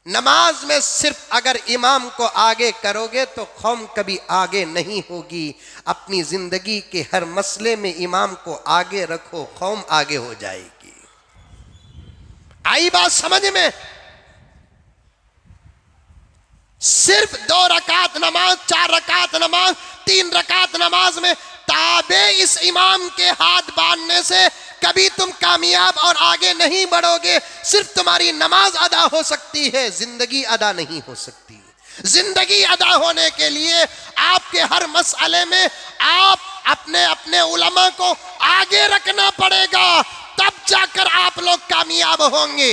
नमाज में सिर्फ अगर इमाम को आगे करोगे तो कौम कभी आगे नहीं होगी। अपनी जिंदगी के हर मसले में इमाम को आगे रखो, कौम आगे हो जाएगी। आई बात समझ में? सिर्फ 2 रकात नमाज, 4 रकात नमाज, 3 रकात नमाज में ताबे इस इमाम के हाथ बांधने से कभी तुम कामयाब और आगे नहीं बढ़ोगे। सिर्फ तुम्हारी नमाज अदा हो सकती है, जिंदगी अदा नहीं हो सकती। जिंदगी अदा होने के लिए आपके हर मसले में आप अपने अपने उलमा को आगे रखना पड़ेगा, तब जाकर आप लोग कामयाब होंगे।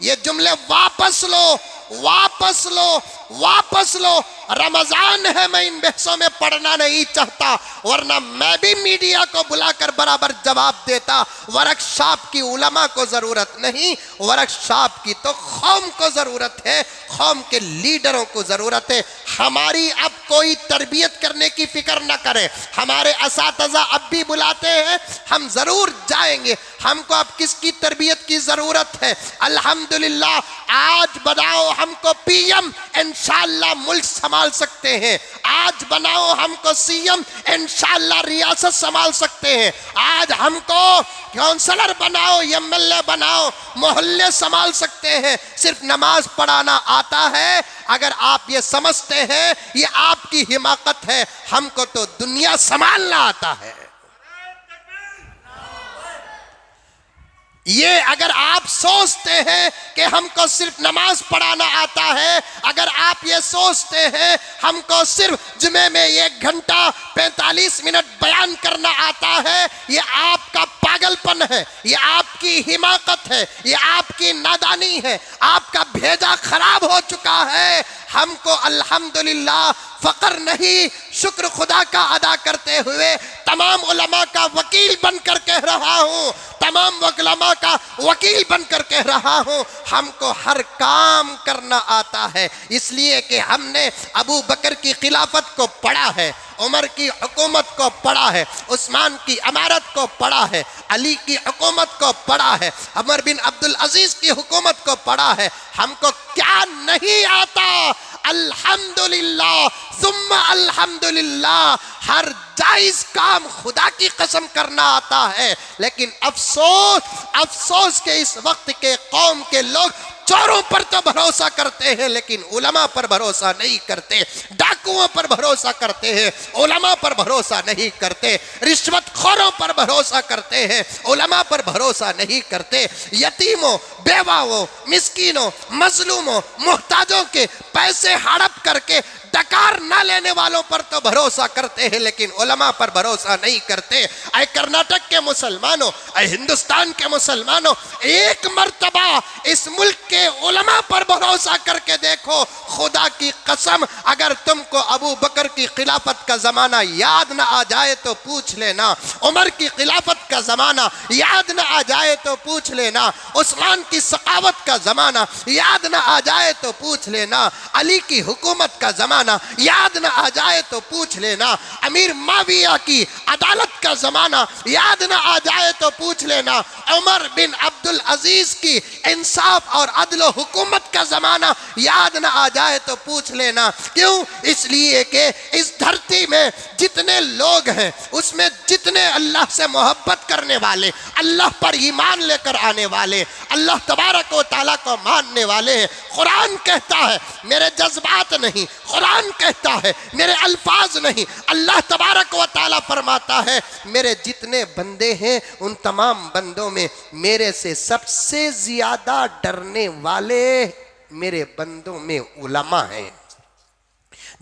ये जुमले वापस लो, वापस लो, वापस लो। रमजान है, मैं इन बहसों में पढ़ना नहीं चाहता, वरना मैं भी मीडिया को बुलाकर बराबर जवाब देता। वर्कशॉप की उलमा को जरूरत नहीं, वर्कशॉप की तो कौम को जरूरत है, कौम के लीडरों को जरूरत है। हमारी अब कोई तरबियत करने की फिक्र न करे। हमारे असातिज़ा अब भी बुलाते हैं, हम जरूर जाएंगे। हमको अब किसकी तरबियत की जरूरत है? अल्हम्दुलिल्लाह आज बनाओ हमको पीएम, इंशाअल्लाह मुल्क संभाल सकते हैं। आज बनाओ हमको सीएम, इंशाअल्लाह रियासत संभाल सकते हैं। आज हमको काउंसलर बनाओ, एमएलए बनाओ, मोहल्ले संभाल सकते हैं। सिर्फ नमाज पढ़ाना आता है। अगर आप ये समझते हैं ये आपकी हिमाकत है, हमको तो दुनिया संभालना आता है। ये अगर आप सोचते हैं कि हमको सिर्फ नमाज पढ़ाना आता है, अगर आप ये सोचते हैं हमको सिर्फ जुमे में 1 घंटा 45 मिनट बयान करना आता है, ये आपका पागलपन है, ये आपकी हिमाकत है, ये आपकी नादानी है। आपका भेजा खराब हो चुका है। हमको अल्हम्दुलिल्लाह फकर नहीं, शुक्र खुदा का अदा करते हुए तमाम उलमा का वकील बनकर कह रहा हूँ, तमाम उलमा का वकील बनकर कह रहा हूँ, हमको हर काम करना आता है। इसलिए कि हमने अबू बकर की खिलाफत को पढ़ा है, उमर की हुकूमत को पढ़ा है, उस्मान की अमारत को पढ़ा है, अली की हुकूमत को पढ़ा है, उमर बिन अब्दुल अजीज की हुकूमत को पढ़ा है। हमको क्या नहीं आता? अल्हम्दुलिल्लाह सुम्मा अल्हम्दुलिल्लाह, हर जायज काम खुदा की कसम करना आता है। लेकिन अफसोस, अफसोस के इस वक्त के कौम के लोग चोरों पर तो भरोसा करते हैं लेकिन उलमा पर भरोसा नहीं करते, डाकुओं पर भरोसा करते हैं, उलमा पर भरोसा नहीं करते, रिश्वतखोरों पर भरोसा करते हैं, उलमा पर भरोसा नहीं करते, यतीमों, बेवाओं, मिस्कीनों, मजलूमों, मुहताजों के पैसे हड़प करके डकार ना लेने वालों पर तो भरोसा करते हैं लेकिन उलमा पर भरोसा नहीं करते। ऐ कर्नाटक के मुसलमानों, ऐ हिंदुस्तान के मुसलमानों, एक मर्तबा इस मुल्क के उलमा पर भरोसा करके देखो। खुदा की कसम, अगर तुमको अबू बकर की खिलाफत का जमाना याद ना आ जाए तो पूछ लेना, उमर की खिलाफत का जमाना याद ना आ जाए तो पूछ लेना, उस्मान की सकावत का जमाना याद ना आ जाए तो पूछ लेना, अली की हुकूमत का जमाना याद ना आ जाए तो पूछ लेना, अमीर माविया की अदालत का जमाना याद ना आ जाए तो पूछ लेना, उमर बिन अब्दुल अजीज की इंसाफ और अदल हुकूमत का जमाना याद ना आ जाए तो पूछ लेना। क्यों? इसलिए कि इस धरती में जितने लोग हैं उसमें जितने अल्लाह से मोहब्बत करने वाले, अल्लाह पर ईमान लेकर आने वाले, अल्लाह तबारक व तआला को मानने वाले हैं। कुरान कहता है मेरे जज्बात नहीं, कुरान कहता है मेरे अल्फाज नहीं। अल्लाह तबारक व तआला फरमाता है मेरे जितने बंदे हैं उन तमाम बंदों में मेरे से सबसे ज्यादा डरने वाले मेरे बंदों में उलमा हैं।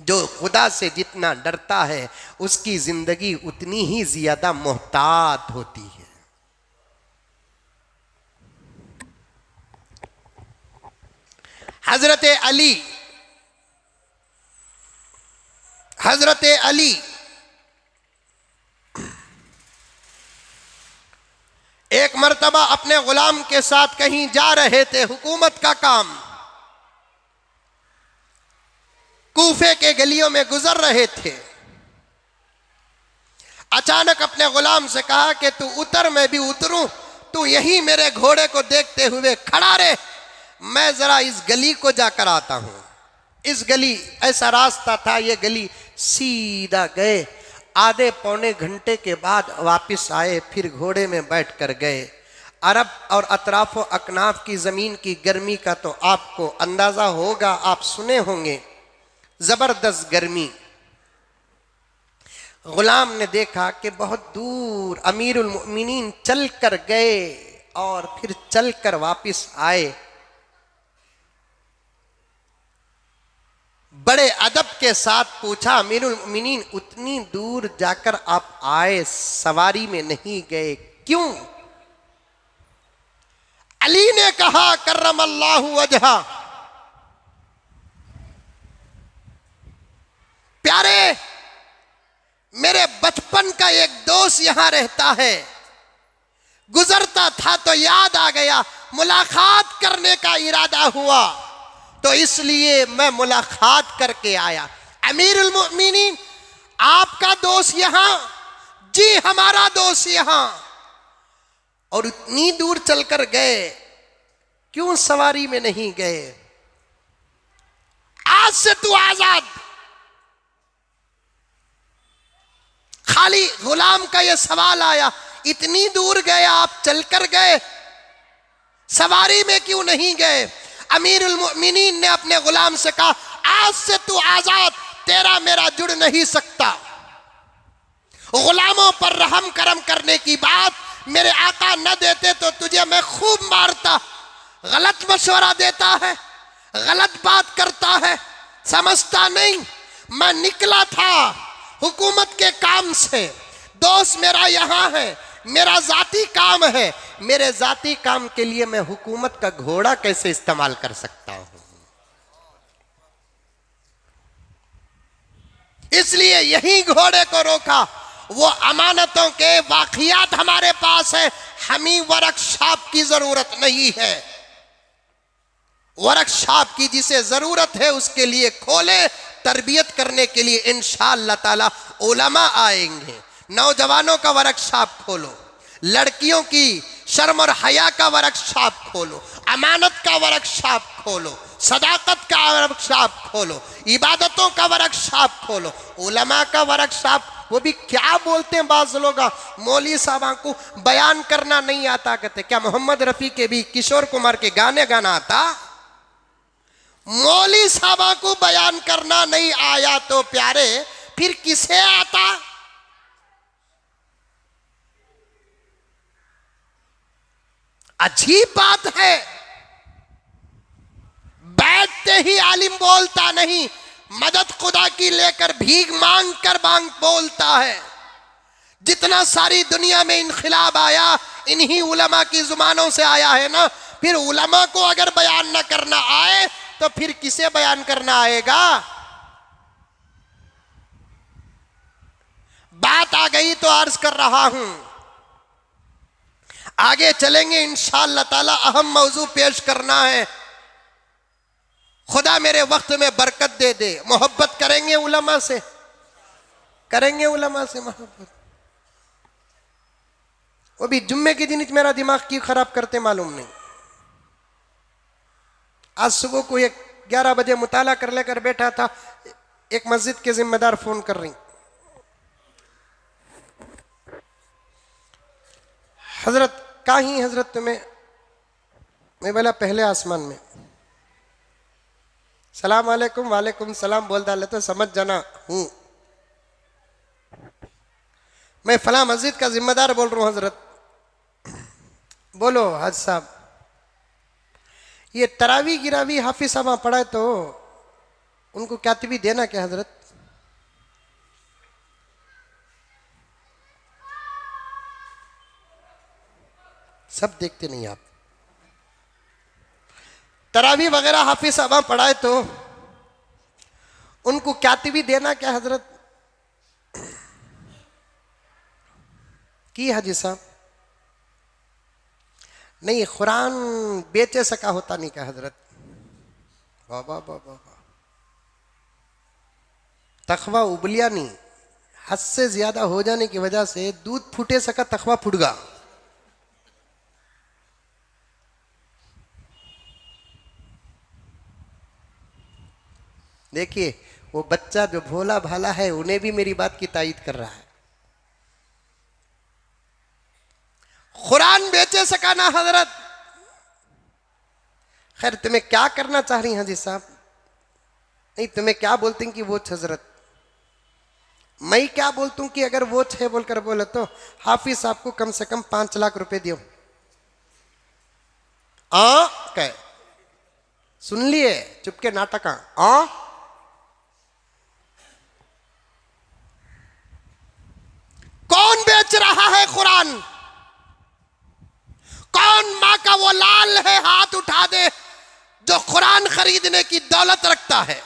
जो खुदा से जितना डरता है उसकी जिंदगी उतनी ही ज्यादा मोहतात होती है। हजरत अली एक मर्तबा अपने गुलाम के साथ कहीं जा रहे थे, हुकूमत का काम, कूफे के गलियों में गुजर रहे थे। अचानक अपने गुलाम से कहा कि तू उतर, मैं भी उतरूं, तू यहीं मेरे घोड़े को देखते हुए खड़ा रहे, मैं जरा इस गली को जाकर आता हूं। इस गली, ऐसा रास्ता था, ये गली सीधा गए, आधे पौने घंटे के बाद वापस आए, फिर घोड़े में बैठ कर गए। अरब और अतराफो अकनाफ की ज़मीन की गर्मी का तो आपको अंदाज़ा होगा, आप सुने होंगे, ज़बरदस्त गर्मी। गुलाम ने देखा कि बहुत दूर अमीरुल मोमिनीन चल कर गए और फिर चल कर वापिस आए। बड़े अदब के साथ पूछा, अमीरुल मोमिनीन उतनी दूर जाकर आप आए, सवारी में नहीं गए, क्यों? अली ने कहा, कर्रमल्लाहु वजहा, प्यारे, मेरे बचपन का एक दोस्त यहां रहता है, गुजरता था तो याद आ गया, मुलाकात करने का इरादा हुआ, तो इसलिए मैं मुलाकात करके आया। अमीरुल मोमिनीन, आपका दोस्त यहां? जी, हमारा दोस्त यहां। और इतनी दूर चलकर गए, क्यों सवारी में नहीं गए? आज से तू आजाद। खाली गुलाम का यह सवाल आया, इतनी दूर गए आप, चलकर गए, सवारी में क्यों नहीं गए? अमीरुल मोमिनीन ने अपने गुलाम से कहा, आज से तू आजाद, तेरा मेरा जुड़ नहीं सकता। गुलामों पर रहम करम करने की बात मेरे आका न देते तो तुझे मैं खूब मारता। गलत मशवरा देता है, गलत बात करता है, समझता नहीं। मैं निकला था हुकूमत के काम से, दोस्त मेरा यहां है, मेरा जाती काम है, मेरे जाती काम के लिए मैं हुकूमत का घोड़ा कैसे इस्तेमाल कर सकता हूं? इसलिए यही घोड़े को रोका। वो अमानतों के वाक़ियात हमारे पास है, हमें वर्कशॉप की जरूरत नहीं है। वर्कशॉप की जिसे जरूरत है उसके लिए खोले, तरबियत करने के लिए इंशाअल्लाह ताला उलमा आएंगे। नौजवानों का वर्कशॉप खोलो, लड़कियों की शर्म और हया का वर्कशॉप खोलो, अमानत का वर्कशॉप खोलो, सदाकत का वर्कशॉप खोलो, इबादतों का वर्कशॉप खोलो, उलमा का वर्कशॉप। वो भी क्या बोलते हैं बाज़ लोग, मौलवी साहब को बयान करना नहीं आता। कहते क्या मोहम्मद रफ़ी के भी, किशोर कुमार के गाने गाना आता? मौलवी साहब को बयान करना नहीं आया तो प्यारे फिर किसे आता? अजीब बात है, बैठते ही आलिम बोलता नहीं, मदद खुदा की लेकर भीख मांग कर बोलता है। जितना सारी दुनिया में इनखिलाब आया इन्हीं उलमा की जुबानों से आया है ना। फिर उलमा को अगर बयान न करना आए तो फिर किसे बयान करना आएगा? बात आ गई तो अर्ज कर रहा हूं, आगे चलेंगे इंशाअल्लाह ताला। अहम मौजू पेश करना है। खुदा मेरे वक्त में बरकत दे दे। मोहब्बत करेंगे उलमा से, करेंगे उलमा से मोहब्बत। वो भी जुम्मे के दिन मेरा दिमाग क्यों खराब करते मालूम नहीं। आज सुबह को 11 बजे मुताला कर लेकर बैठा था, एक मस्जिद के जिम्मेदार फोन कर रही, हजरत कहीं हजरत तुम्हें? मैं बोला पहले आसमान में। सलाम वालेकुम। वालेकुम सलाम बोल डाले तो समझ जाना हूं मैं फला मस्जिद का जिम्मेदार बोल रहा हूं। हजरत बोलो हज साहब, ये तरावी गिरावी हाफिज साहब पढ़ा तो उनको कातिबी देना क्या हजरत? सब देखते नहीं आप। तरावी वगैरह हाफिज साहब पढ़ाए तो उनको कातिबी देना क्या हजरत? की हाजी साहब नहीं, कुरान बेचे सका होता नहीं क्या हजरत? बाबा बाबा तखवा उबलिया नहीं, हद से ज्यादा हो जाने की वजह से दूध फूटे सका, तखवा फूट गया। देखिए वो बच्चा जो भोला भाला है उन्हें भी मेरी बात की तायीद कर रहा है। कुरान बेचे सका ना हजरत। खैर तुम्हें क्या करना चाह रही हैं हाजी साहब? नहीं तुम्हें क्या बोलते हैं कि वो हजरत? मैं क्या बोलता हूं कि अगर वो छे बोलकर बोले तो हाफिज साहब को कम से कम 5 लाख रुपए दियो। कह सुन लिए चुपके नाटक। कौन बेच रहा है कुरान? कौन मां का वो लाल है हाथ उठा दे जो कुरान खरीदने की दौलत रखता है?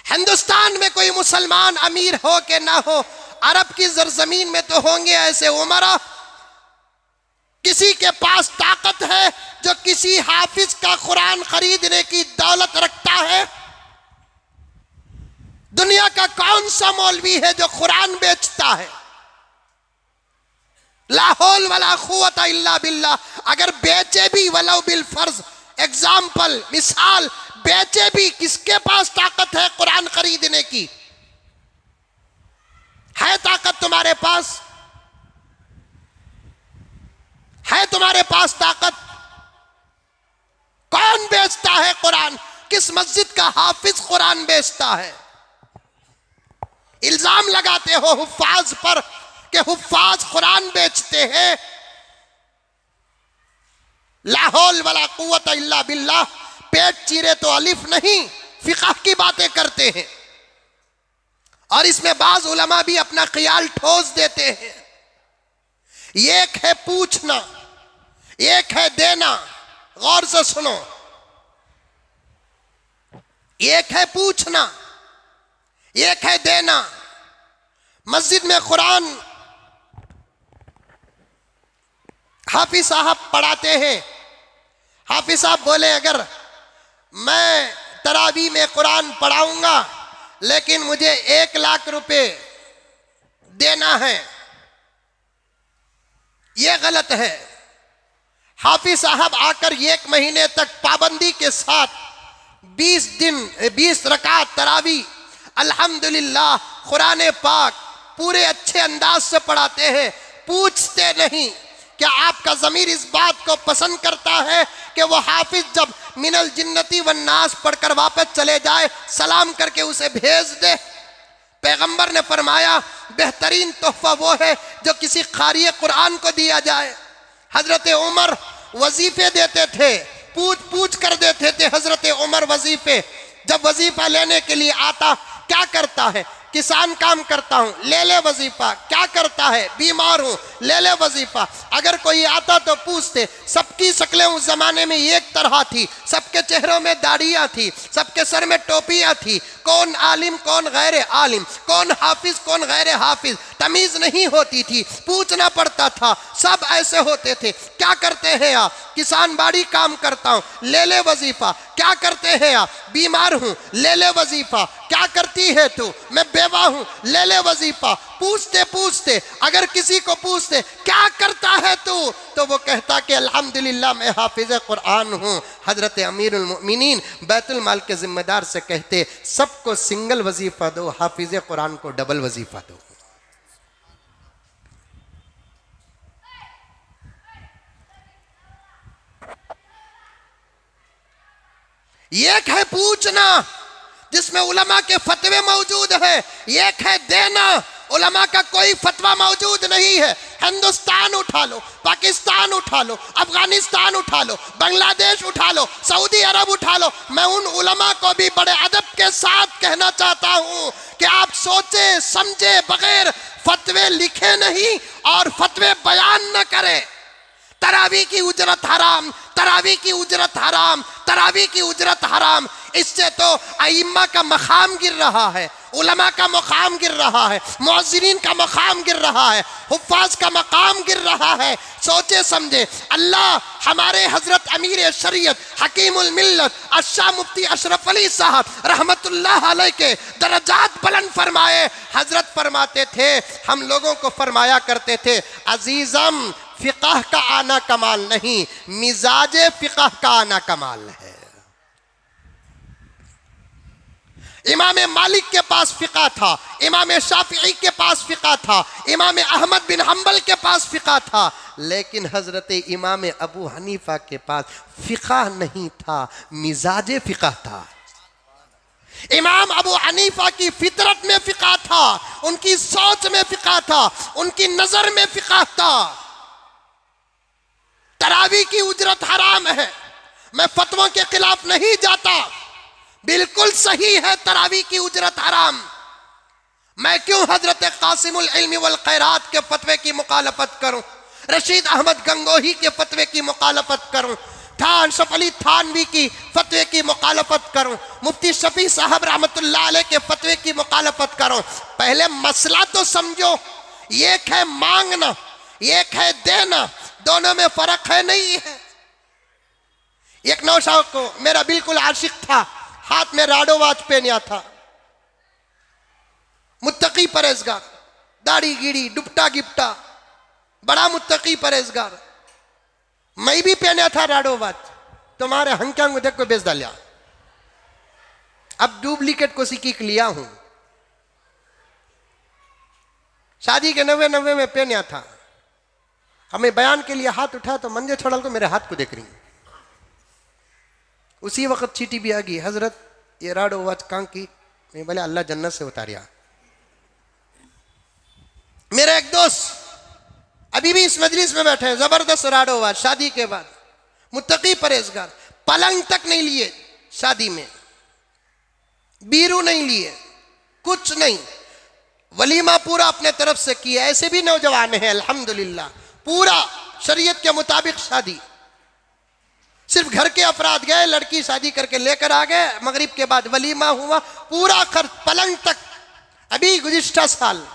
हिंदुस्तान में कोई मुसलमान अमीर हो के ना हो, अरब की जरजमीन में तो होंगे ऐसे उमरा, किसी के पास ताकत है जो किसी हाफिज का कुरान खरीदने की दौलत रखता है? दुनिया का कौन सा मौलवी है जो कुरान बेचता है? ला हौल वला कुव्वता इल्ला बिल्लाह। अगर बेचे भी वलो बिल फर्ज, एग्जाम्पल मिसाल बेचे भी, किसके पास ताकत है कुरान खरीदने की? है ताकत तुम्हारे पास? है तुम्हारे पास ताकत? कौन बेचता है कुरान? किस मस्जिद का हाफिज कुरान बेचता है? इल्जाम लगाते हो हुफ्फाज पर कि हुफ्फाज कुरान बेचते हैं। ला हौल वला कुव्वता इल्ला बिल्लाह। पेट चीरे तो अलिफ नहीं, फिक़ह की बातें करते हैं। और इसमें बाज उलमा भी अपना ख्याल ठोस देते हैं। एक है पूछना, एक है देना। गौर से सुनो, एक है पूछना, एक है देना। मस्जिद में कुरान हाफिज साहब पढ़ाते हैं। हाफिज साहब बोले अगर मैं तरावी में कुरान पढ़ाऊंगा लेकिन मुझे 1 लाख रुपए देना है, यह गलत है। हाफिज साहब आकर 1 महीने तक पाबंदी के साथ 20 दिन 20 रकात तरावी अल्हम्दुलिल्लाह कुरान पाक पूरे अच्छे अंदाज से पढ़ाते हैं। पूछते नहीं। क्या आपका ज़मीर इस बात को पसंद करता है कि वो हाफिज जब मिनल जिन्नती व नास पढ़कर वापस चले जाए, सलाम करके उसे भेज दे? पैगंबर ने फरमाया बेहतरीन तोहफा वो है जो किसी क़ारी कुरान को दिया जाए। हजरत उमर वजीफे देते थे, पूछ पूछ कर देते थे हजरत उमर वजीफे। जब वजीफा लेने के लिए आता क्या करता है? किसान काम करता हूं, ले ले वजीफा। क्या करता है? बीमार हूं, ले ले वजीफा। अगर कोई आता तो पूछते। सबकी शक्लें उस जमाने में एक तरह थी, सबके चेहरों में दाढ़ियां थी, सबके सर में टोपियां थी। कौन आलिम कौन गैर आलिम, कौन हाफिज कौन गैर हाफिज, तमीज नहीं होती थी, पूछना पड़ता था। सब ऐसे होते थे। क्या करते हैं आप? किसान बाड़ी काम करता हूं, ले ले वजीफा। क्या करते हैं आप? बीमार हूं, ले ले वजीफा। क्या करती है तू? मैं बेवा हूं, ले ले वजीफा। पूछते पूछते अगर किसी को पूछते क्या करता है तू, तो वो कहता कि अल्हम्दुलिल्लाह मैं हाफिज कुरान हूं। हजरत अमीरुल मोमिनीन बैतुल माल के जिम्मेदार से कहते सबको सिंगल वजीफा दो, हाफिज कुरान को डबल वजीफा दो। एक है पूछना जिसमें उलमा के फतवे मौजूद है, एक है देना, उलमा का कोई फतवा मौजूद नहीं है। हिंदुस्तान उठा लो, पाकिस्तान उठा लो, अफगानिस्तान उठा लो, बांग्लादेश उठा लो, सऊदी अरब उठा लो, मैं उन उलमा को भी बड़े अदब के साथ कहना चाहता हूं कि आप सोचे समझे बगैर फतवे लिखे नहीं और फतवे बयान न करें। तरावी की उजरत हराम, तरावी की उजरत हराम, तरावी की उजरत हराम। इससे तो अइम्मा का मकाम गिर रहा है, उलमा का मकाम गिर रहा है, मुअज्जिनीन का मकाम गिर रहा है, हुफ्फाज का मकाम गिर रहा है। सोचे समझे अल्लाह हमारे हजरत अमीर शरीयत हकीमुल मिल्लत अशाह मुफ्ती अशरफ अली साहब रहमतुल्लाह अलैह के दरजात बुलंद फरमाए। हजरत फरमाते थे, हम लोगों को फरमाया करते थे, अजीजम फिक़ह का आना कमाल नहीं, मिजाजे फिक़ह का आना कमाल है। इमाम मालिक के पास फ़िक़ह था, इमाम शाफ़िई के पास फ़िक़ह था, इमाम अहमद बिन हम्बल के पास फ़िक़ह था, लेकिन हज़रत इमाम अबू हनीफ़ा के पास फ़िक़ह नहीं था, मिजाजे फ़िक़ह था। इमाम अबू हनीफ़ा की फितरत में फ़िक़ह था, उनकी सोच में फ़िक़ह था, उनकी नज़र में फ़िक़ह था। तरावी की उजरत हराम है, मैं फतवों के खिलाफ नहीं जाता, बिल्कुल सही है, तरावी की उजरत हराम। मैं क्यों हजरत कासिमुल इल्मी वल खैरात के फतवे की मुखालफत करूं, रशीद अहमद गंगोही के फतवे की मुखालफत करूं, थान अशरफ अली थानवी की फतवे की मुखालफत करूं, मुफ्ती शफी साहब रहमतुल्लाह अलैह के फतवे की मुखालफत करूं। पहले मसला तो समझो, एक है मांगना, एक है देना, दोनों में फर्क है नहीं है। एक नौशाह को मेरा बिल्कुल आशिक था, हाथ में राडो वाच पहना था, मुत्तकी परहेजगार, दाढ़ी गीड़ी दुपट्टा गिपटा, बड़ा मुत्तकी परहेजगार। मैं भी पहना था राडो वाच, तुम्हारे हंक्यांग देख को बेच डालिया। अब डुप्लीकेट को सीख लिया हूं, शादी के 90 में पहना था। हमें बयान के लिए हाथ उठा तो मंजे छोड़ल को मेरे हाथ को देख रही, उसी वक्त चीटी भी आ गई, हजरत ये राडो वाच कहाँ की? मैं बोले अल्लाह जन्नत से उतारिया। मेरा एक दोस्त अभी भी इस मजलिस में बैठे हैं, जबरदस्त राडो वाच, शादी के बाद मुत्तकी परहेजगार, पलंग तक नहीं लिए शादी में, बीरू नहीं लिए, कुछ नहीं, वलीमा पूरा अपने तरफ से किया। ऐसे भी नौजवान हैं अल्हम्दुलिल्लाह, पूरा शरीयत के मुताबिक शादी। सिर्फ घर के अफराद गए, लड़की शादी करके लेकर आ गए, मगरिब के बाद वलीमा हुआ, पूरा खर्च पलंग तक। अभी गुज़िश्ता साल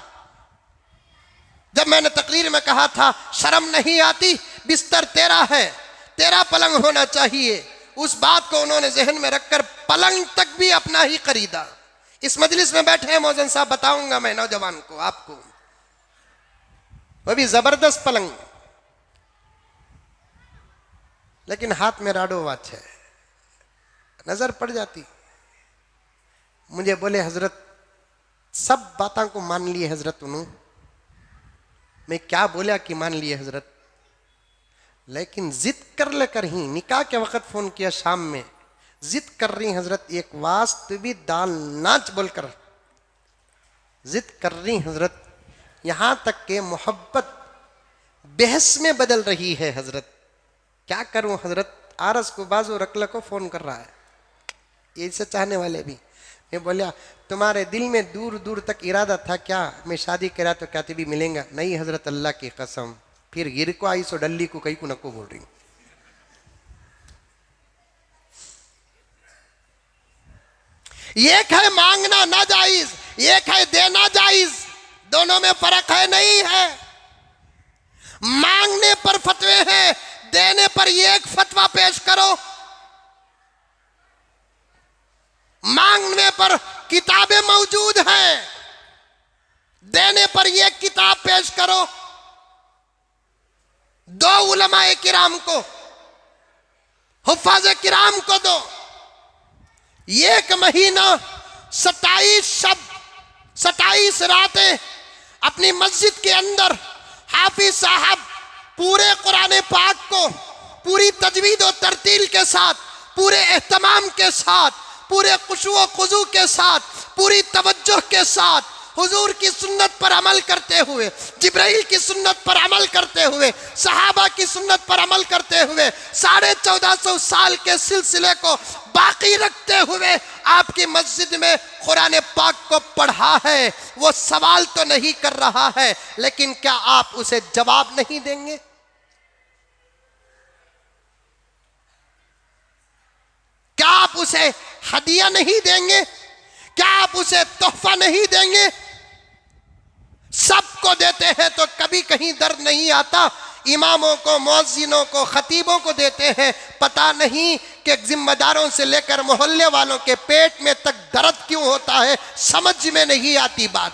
जब मैंने तकरीर में कहा था शर्म नहीं आती, बिस्तर तेरा है, तेरा पलंग होना चाहिए, उस बात को उन्होंने जहन में रखकर पलंग तक भी अपना ही खरीदा। इस मजलिस में बैठे हैं मौजन साहब, बताऊंगा मैं नौजवान को, आपको, वो भी जबरदस्त पलंग, लेकिन हाथ में राडो वाच है। नजर पड़ जाती, मुझे बोले हजरत सब बातों को मान लिए हजरत उन्होंने। मैं क्या बोला कि मान लिए हजरत, लेकिन जिद कर लेकर ही निकाह के वक्त फोन किया शाम में, जिद कर रही हजरत, एक वास्तु भी दाल नाच बोलकर जिद कर रही हजरत, यहां तक के मोहब्बत बहस में बदल रही है हजरत। क्या करूं हजरत, आरस को बाजू रखला को फोन कर रहा है, ये से चाहने वाले भी। मैं बोलिया तुम्हारे दिल में दूर दूर तक इरादा था क्या मैं शादी करा तो क्या भी मिलेगा? नहीं हजरत अल्लाह की कसम, फिर गिर को आई सो डल्ली को कहीं को नको बोल रही। एक है मांगना ना जायज, एक है देना जायज, दोनों में फर्क है नहीं है। मांगने पर फतवे हैं, देने पर एक फतवा पेश करो। मांगने पर किताबें मौजूद हैं, देने पर एक किताब पेश करो। दो उलमाए किराम को, हुफ्फाज़े किराम को दो। एक महीना 27 शब 27 रातें अपनी मस्जिद के अंदर हाफिज साहब पूरे कुरान पाक को पूरी तजवीद और तरतील के साथ, पूरे एहतमाम के साथ, पूरे खुशू व खुजू के साथ, पूरी तवज्जो के साथ हुजूर की सुन्नत पर अमल करते हुए, जिब्राइल की सुन्नत पर अमल करते हुए, सहाबा की सुन्नत पर अमल करते हुए 1450 साल के सिलसिले को बाकी रखते हुए आपकी मस्जिद में कुरान पाक को पढ़ा है। वो सवाल तो नहीं कर रहा है, लेकिन क्या आप उसे जवाब नहीं देंगे? क्या आप उसे हदिया नहीं देंगे? क्या आप उसे तोहफा नहीं देंगे? सबको देते हैं तो कभी कहीं दर्द नहीं आता। इमामों को, मुअज्जिनों को, खतीबों को देते हैं, पता नहीं कि जिम्मेदारों से लेकर मोहल्ले वालों के पेट में तक दर्द क्यों होता है, समझ में नहीं आती बात।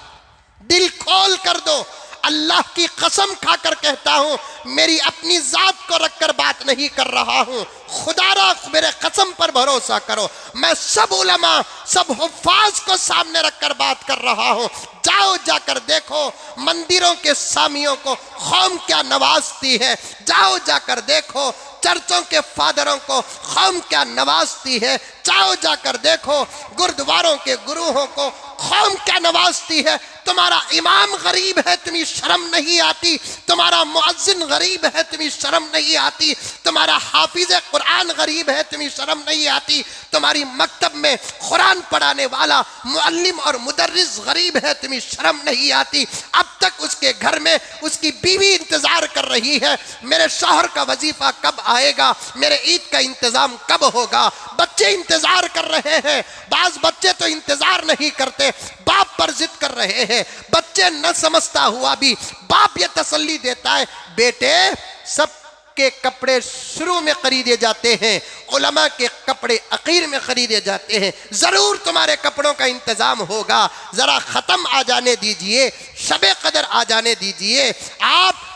दिल खोल कर दो। अल्लाह की कसम खाकर कहता हूं, मेरी अपनी जात को रखकर बात नहीं कर रहा हूं, खुदारा मेरे कसम पर भरोसा करो, मैं सब उलमा, सब हुफ्फाज को सामने रखकर बात कर रहा हूं। जाओ, जाकर देखो मंदिरों के सामियों को कौम क्या नवाजती है। जाओ, जाकर देखो चर्चों के फादरों को कौम क्या नवाजती है। जाओ, जाकर देखो गुरुद्वारों के गुरुओं को कौम क्या नवाजती है। तुम्हारा इमाम गरीब है, तुम्हें शर्म नहीं आती। तुम्हारा मुअज्जिन गरीब है, तुम्हें शर्म नहीं आती। तुम्हारा हाफिज कुरान गरीब है, तुम्हें शर्म नहीं आती। तुम्हारी मकतब में कुरान पढ़ाने वाला मुअल्लिम और मुदर्रिस गरीब है, तुम्हें शर्म नहीं आती। अब तक उसके घर में उसकी बीवी इंतजार कर रही है, मेरे शौहर का वजीफा कब आएगा, मेरे ईद का इंतजाम कब होगा। बच्चे इंतजार कर रहे हैं। बाज बच्चे तो इंतजार नहीं करते, बाप पर जिद कर रहे हैं। बच्चे न समझता हुआ भी बाप ये तसल्ली देता है, बेटे सब के कपड़े शुरू में खरीदे जाते हैं, उलमा के कपड़े आखिर में खरीदे जाते हैं। जरूर तुम्हारे कपड़ों का इंतजाम होगा, जरा खत्म आ जाने दीजिए, शबे कदर आ जाने दीजिए।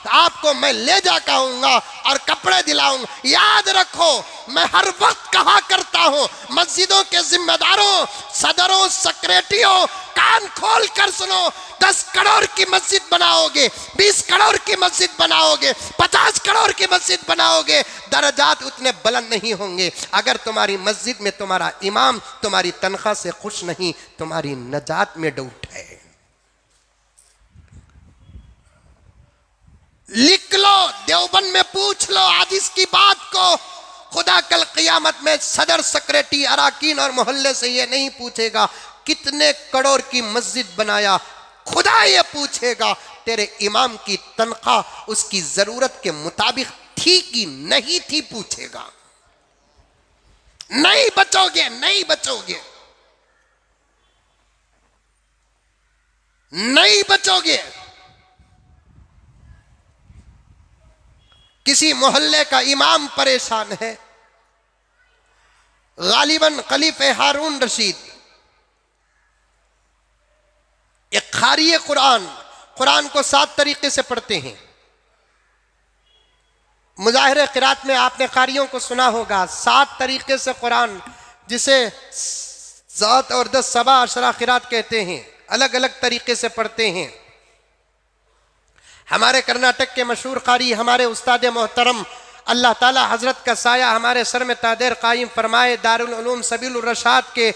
आपको मैं ले जा कहूंगा और कपड़े दिलाऊंगा। याद रखो, मैं हर वक्त कहा करता हूं, मस्जिदों के जिम्मेदारों, सदरों, सेक्रेटरियों, कान खोल कर सुनो। 10 करोड़ की मस्जिद बनाओगे, 20 करोड़ की मस्जिद बनाओगे, 50 करोड़ की मस्जिद बनाओगे, दर्जात उतने बुलंद नहीं होंगे अगर तुम्हारी मस्जिद में तुम्हारा इमाम तुम्हारी तनख्वाह से खुश नहीं, तुम्हारी नजात में डाउट है। लिख लो, देवबंद में पूछ लो आज इसकी बात को। खुदा कल क़यामत में सदर, सेक्रेटरी, अराकीन और मोहल्ले से ये नहीं पूछेगा कितने करोड़ की मस्जिद बनाया, खुदा ये पूछेगा तेरे इमाम की तनख्वाह उसकी जरूरत के मुताबिक थी कि नहीं थी, पूछेगा। नहीं बचोगे, नहीं बचोगे, नहीं बचोगे। किसी मोहल्ले का इमाम परेशान है, गालिबन खलीफे हारून रशीद एक खारी कुरान, कुरान को 7 तरीके से पढ़ते हैं। मुजाहिर क़िरात में आपने कारियों को सुना होगा 7 तरीके से कुरान, जिसे 7 और 10 सबा अशरा क़िरात कहते हैं, अलग अलग तरीके से पढ़ते हैं। हमारे कर्नाटक के मशहूर कारी, हमारे उस्ताद मोहतरम, अल्लाह ताला हजरत का साया हमारे सर में तादेर कायम फरमाए, दारुल उलूम सबीलुर रशाद के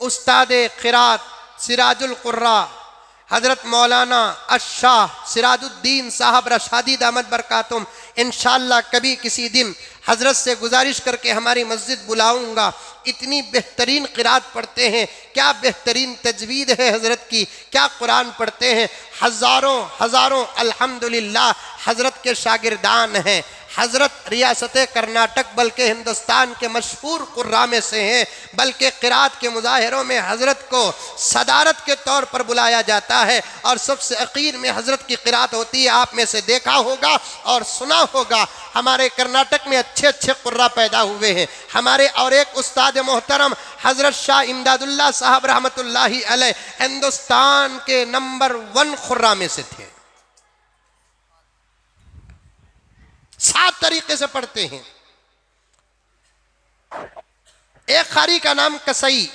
उस्ताद क़िरात सिराजुल कुर्रा हजरत मौलाना अशाह सिराजुद्दीन साहब रशादी दामद बरकातुम, इंशाअल्लाह कभी किसी दिन हजरत से गुजारिश करके हमारी मस्जिद बुलाऊंगा। इतनी बेहतरीन क़िरात पढ़ते हैं, क्या बेहतरीन तजवीद है हजरत की, क्या कुरान पढ़ते हैं। हज़ारों हज़ारों अल्हम्दुलिल्लाह हजरत के शागिर्दान हैं। हजरत रियासत कर्नाटक बल्कि हिंदुस्तान के मशहूर कुर्रा में से हैं, बल्कि क़िरात के मुजाहिरों में हजरत को सदारत के तौर पर बुलाया जाता है और सबसे आखिर में हजरत की क़िरात होती है। आप में से देखा होगा और सुना होगा, हमारे कर्नाटक में अच्छे अच्छे कुर्रा पैदा हुए हैं। हमारे और एक उस्ताद मोहतरम हजरत शाह इमदादुल्लाह साहब रहमतुल्लाहि अलैह हिंदुस्तान के नंबर 1 कुर्रा में से थे। 7 तरीके से पढ़ते हैं। एक कारी का नाम कसई,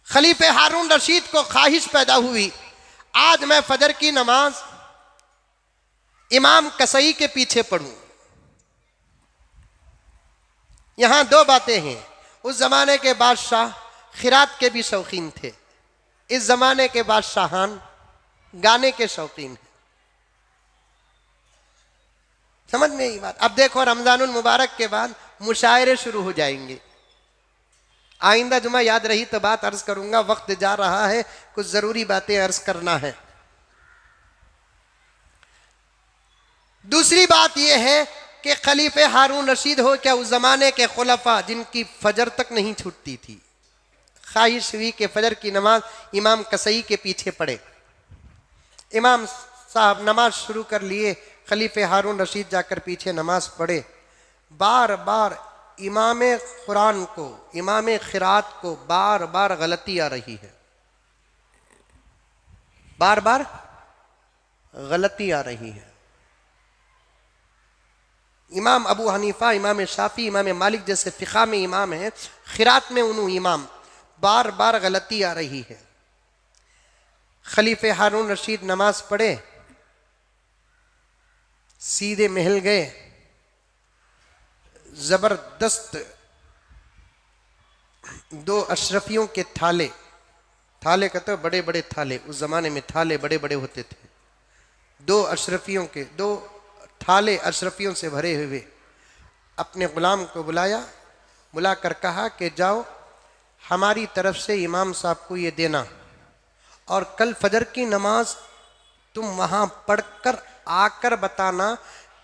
खलीफे हारून रशीद को ख्वाहिश पैदा हुई, आज मैं फजर की नमाज इमाम कसई के पीछे पढ़ूं। यहां 2 बातें हैं, उस जमाने के बादशाह खिरात के भी शौकीन थे। इस जमाने के बादशाहान गाने के शौकीन हैं। समझ में आई बात। अब देखो रमजानुल मुबारक के बाद मुशायरे शुरू हो जाएंगे। आइंदा जुमा याद रही तो बात अर्ज करूंगा, वक्त जा रहा है, कुछ जरूरी बातें अर्ज करना है। दूसरी बात यह है कि खलीफे हारून रशीद हो क्या उस जमाने के खुलफा जिनकी फजर तक नहीं छूटती थी, ख्वाहिश हुई कि फजर की नमाज इमाम कसई के पीछे पढ़े। इमाम साहब नमाज शुरू कर लिए, खलीफे हारून रशीद जाकर पीछे नमाज पढ़े। बार बार इमाम कुरान को, इमाम खिरात को बार बार गलती आ रही है, बार बार गलती आ रही है। इमाम अबू हनीफा, इमाम शाफी, इमाम मालिक जैसे फिक़ा में इमाम है, खिरात में उन्हों इमाम, बार बार गलती आ रही है। खलीफे हारून रशीद नमाज पढ़े, सीधे महल गए। जबरदस्त दो अशरफियों के थाले, थाले कहते हैं बड़े बड़े थाले, उस जमाने में थाले बड़े बड़े होते थे। दो अशरफियों के दो थाले अशरफियों से भरे हुए अपने गुलाम को बुलाया, बुलाकर कहा कि जाओ हमारी तरफ से इमाम साहब को ये देना, और कल फजर की नमाज तुम वहाँ पढ़कर आकर बताना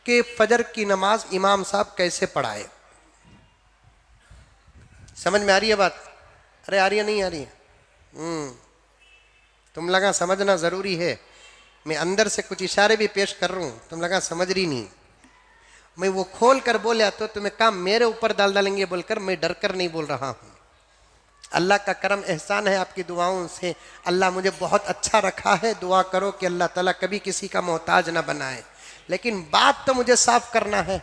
कि फजर की नमाज इमाम साहब कैसे पढ़ाए। समझ में आ रही है बात? अरे आ रही है नहीं आ रही है? तुम लगा समझना ज़रूरी है। मैं अंदर से कुछ इशारे भी पेश कर रहा हूँ, तुम लगा समझ रही नहीं। मैं वो खोल कर बोला तो तुम्हें काम मेरे ऊपर डालेंगे बोलकर मैं डर कर नहीं बोल रहा हूँ। अल्लाह का करम एहसान है आपकी दुआओं से, अल्लाह मुझे बहुत अच्छा रखा है। दुआ करो कि अल्लाह ताला कभी किसी का मोहताज ना बनाए। लेकिन बात तो मुझे साफ करना है।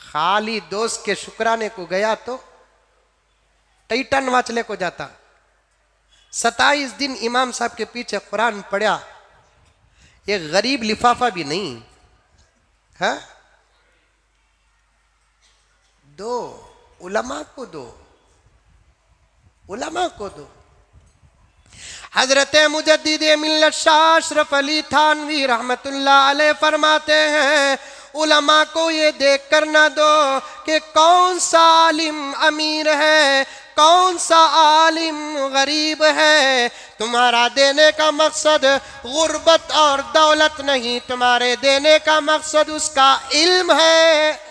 खाली दोस्त के शुक्राने को गया तो टाइटन वाचले को जाता। 27 दिन इमाम साहब के पीछे कुरान पढ़ा, एक गरीब लिफाफा भी नहीं है। दो उलमा को दो, उलमा को दो। हजरत मुजद्दिद मिल्लत शाह अशरफ अली थानवी रहमतुल्लाह अलैह फरमाते हैं, उलमा को ये देख कर ना दो कि कौन सा आलिम अमीर है, कौन सा आलिम गरीब है। तुम्हारा देने का मकसद गुर्बत और दौलत नहीं, तुम्हारे देने का मकसद उसका इल्म है।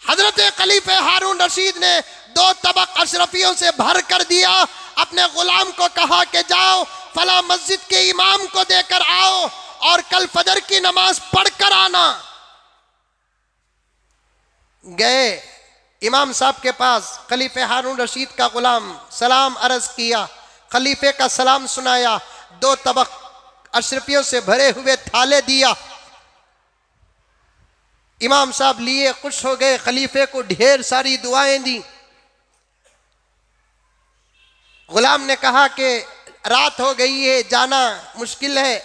हजरत खलीफे हारून रशीद ने 2 तबक अशरफियों से भर कर दिया। अपने गुलाम को कहा कि जाओ फला मस्जिद के इमाम को देकर आओ और कल फजर की नमाज पढ़कर आना। गए इमाम साहब के पास, खलीफे हारून रशीद का गुलाम सलाम अर्ज किया, खलीफे का सलाम सुनाया, 2 तबक अशरफियों से भरे हुए थाले दिया। इमाम साहब लिए, खुश हो गए, खलीफे को ढेर सारी दुआएं दी। गुलाम ने कहा कि रात हो गई है, जाना मुश्किल है,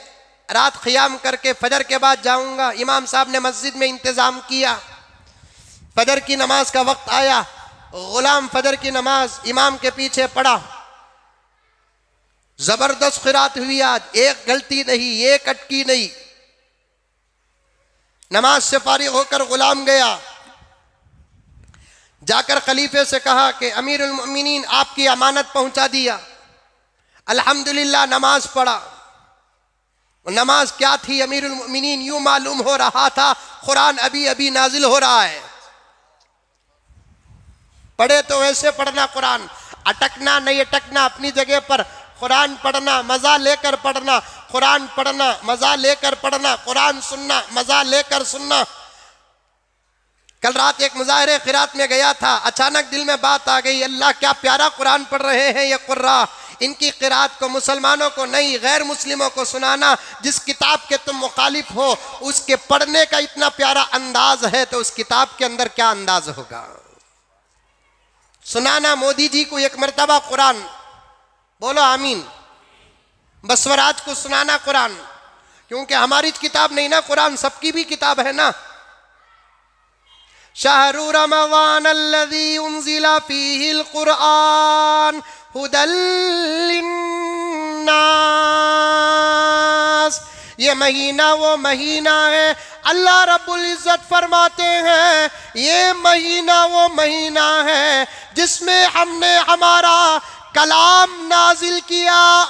रात क़ियाम करके फजर के बाद जाऊंगा। इमाम साहब ने मस्जिद में इंतज़ाम किया। फजर की नमाज का वक्त आया, गुलाम फजर की नमाज इमाम के पीछे पढ़ा। जबरदस्त क़िरात हुई आज, एक गलती नहीं, एक अटकी नहीं। नमाज से फारिग होकर गुलाम गया, जाकर खलीफे से कहा कि अमीरुल मोमिनीन आपकी अमानत पहुंचा दिया। अल्हम्दुलिल्लाह नमाज पढ़ा। नमाज क्या थी अमीरुल मोमिनीन? यूं मालूम हो रहा था कुरान अभी अभी नाजिल हो रहा है। पढ़े तो वैसे पढ़ना, कुरान अटकना नहीं अटकना, अपनी जगह पर कुरान पढ़ना, मज़ा लेकर पढ़ना, कुरान पढ़ना, मज़ा लेकर पढ़ना, कुरान सुनना, मज़ा लेकर सुनना। कल रात एक मुजाहिरे क़िरात में गया था, अचानक दिल में बात आ गई, अल्लाह क्या प्यारा कुरान पढ़ रहे हैं ये कुर्रा। इनकी क़िरात को मुसलमानों को नहीं, गैर मुस्लिमों को सुनाना। जिस किताब के तुम मुखालिफ हो उसके पढ़ने का इतना प्यारा अंदाज है तो उस किताब के अंदर क्या अंदाज होगा। सुनाना मोदी जी को एक मरतबा कुरान, बोलो आमीन। बसवराज को सुनाना कुरान, क्योंकि हमारी किताब नहीं ना, कुरान सबकी भी किताब है ना। शहरु रमज़ान अल्लज़ी उन्ज़िला फ़ीहिल क़ुरआन हुदल लिन्नास। ये महीना वो महीना है, अल्लाह रब्बुल इज़्ज़त फरमाते हैं ये महीना वो महीना है जिसमें हमने हमारा कलाम नाजिल किया।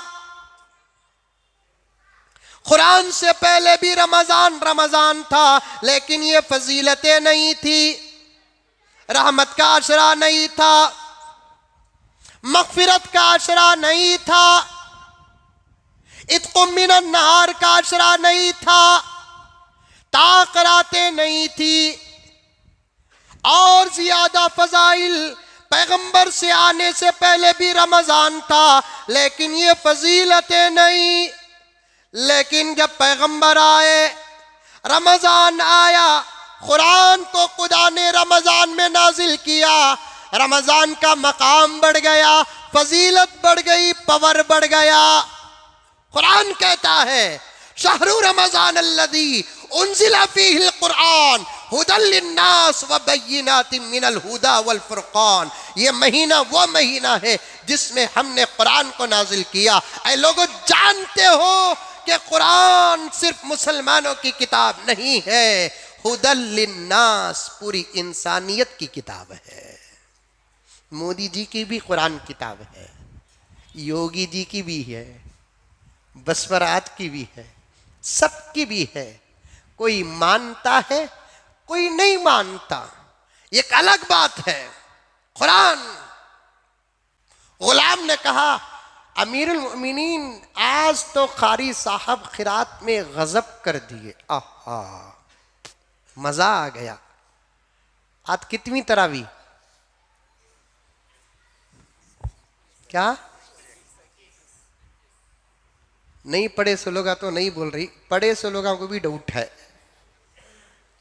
कुरान से पहले भी रमजान था, लेकिन ये फजीलतें नहीं थी, रहमत का अशरा नहीं था, मग़फ़िरत का अशरा नहीं था, इत्क़ुम मिनन नहार का अशरा नहीं था, ताक़रातें नहीं थी, और ज्यादा फजाइल पैगंबर से आने से पहले भी रमजान था, लेकिन ये फजीलतें नहीं। लेकिन जब पैगंबर आए, रमजान आया, कुरान को खुदा ने रमजान में नाजिल किया, रमजान का मकाम बढ़ गया, फजीलत बढ़ गई, पवर बढ़ गया। कुरान कहता है शहरु रमजान अल्लज़ी उन्ज़िला फ़ीहिल क़ुरआन हुदल लिन्नास व बय्यिनातिम मिनल हुदा वल फ़ुरक़ान। ये महीना वो महीना है जिसमें हमने कुरान को नाजिल किया। ऐ लोगों, जानते हो कि कुरान सिर्फ मुसलमानों की किताब नहीं है, हुदल लिन्नास पूरी इंसानियत की किताब है। मोदी जी की भी कुरान किताब है, योगी जी की भी है, बसवराज की भी है, सबकी भी है। कोई मानता है, कोई नहीं मानता, एक अलग बात है। कुरान, गुलाम ने कहा अमीरुल मोमिनीन आज तो कारी साहब खिरात में गजब कर दिए, आहा मजा आ गया। आज कितनी तरावी? क्या नहीं पढ़े सोलोगा तो नहीं बोल रही, पढ़े सोलोगा को भी डाउट है।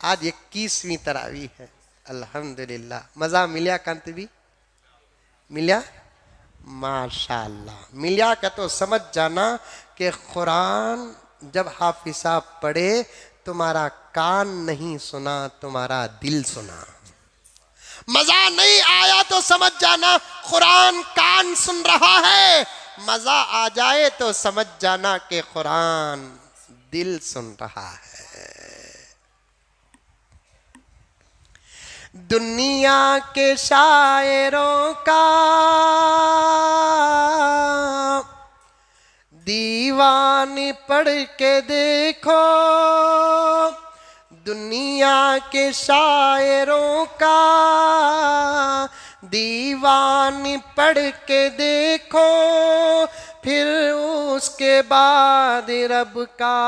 आज 21वीं तरावी है, अल्हम्दुलिल्लाह। मजा मिला कांत भी मिला, माशाअल्लाह मिला का तो समझ जाना कि कुरान जब हाफिज साहब पढ़े, तुम्हारा कान नहीं सुना, तुम्हारा दिल सुना। मजा नहीं आया तो समझ जाना कुरान कान सुन रहा है, मजा आ जाए तो समझ जाना कि कुरान दिल सुन रहा है। दुनिया के शायरों का दीवानी पढ़ के देखो, दुनिया के शायरों का दीवानी पढ़ के देखो, फिर उसके बाद रब का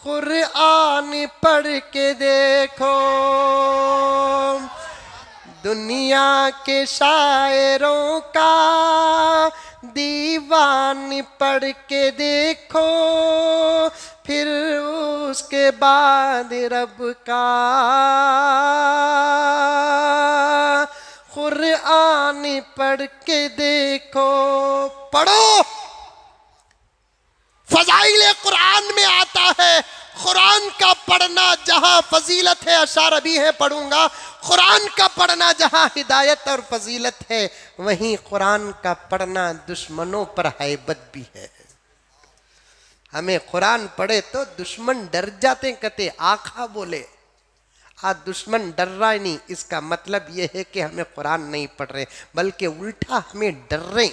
कुरान पढ़ के देखो। दुनिया के शायरों का दीवानी पढ़ के देखो, फिर उसके बाद रब का कुरान पढ़ के देखो। पढ़ो, फजाइल कुरान में आता है कुरान का पढ़ना जहां फजीलत है, अशार भी है पढ़ूंगा। कुरान का पढ़ना जहां हिदायत और फजीलत है, वहीं कुरान का पढ़ना दुश्मनों पर हैबत भी है। हमें कुरान पढ़े तो दुश्मन डर जाते, कहते आखा बोले। आज दुश्मन डर रहा ही नहीं, इसका मतलब यह है कि हमें कुरान नहीं पढ़ रहे, बल्कि उल्टा हमें डर रहे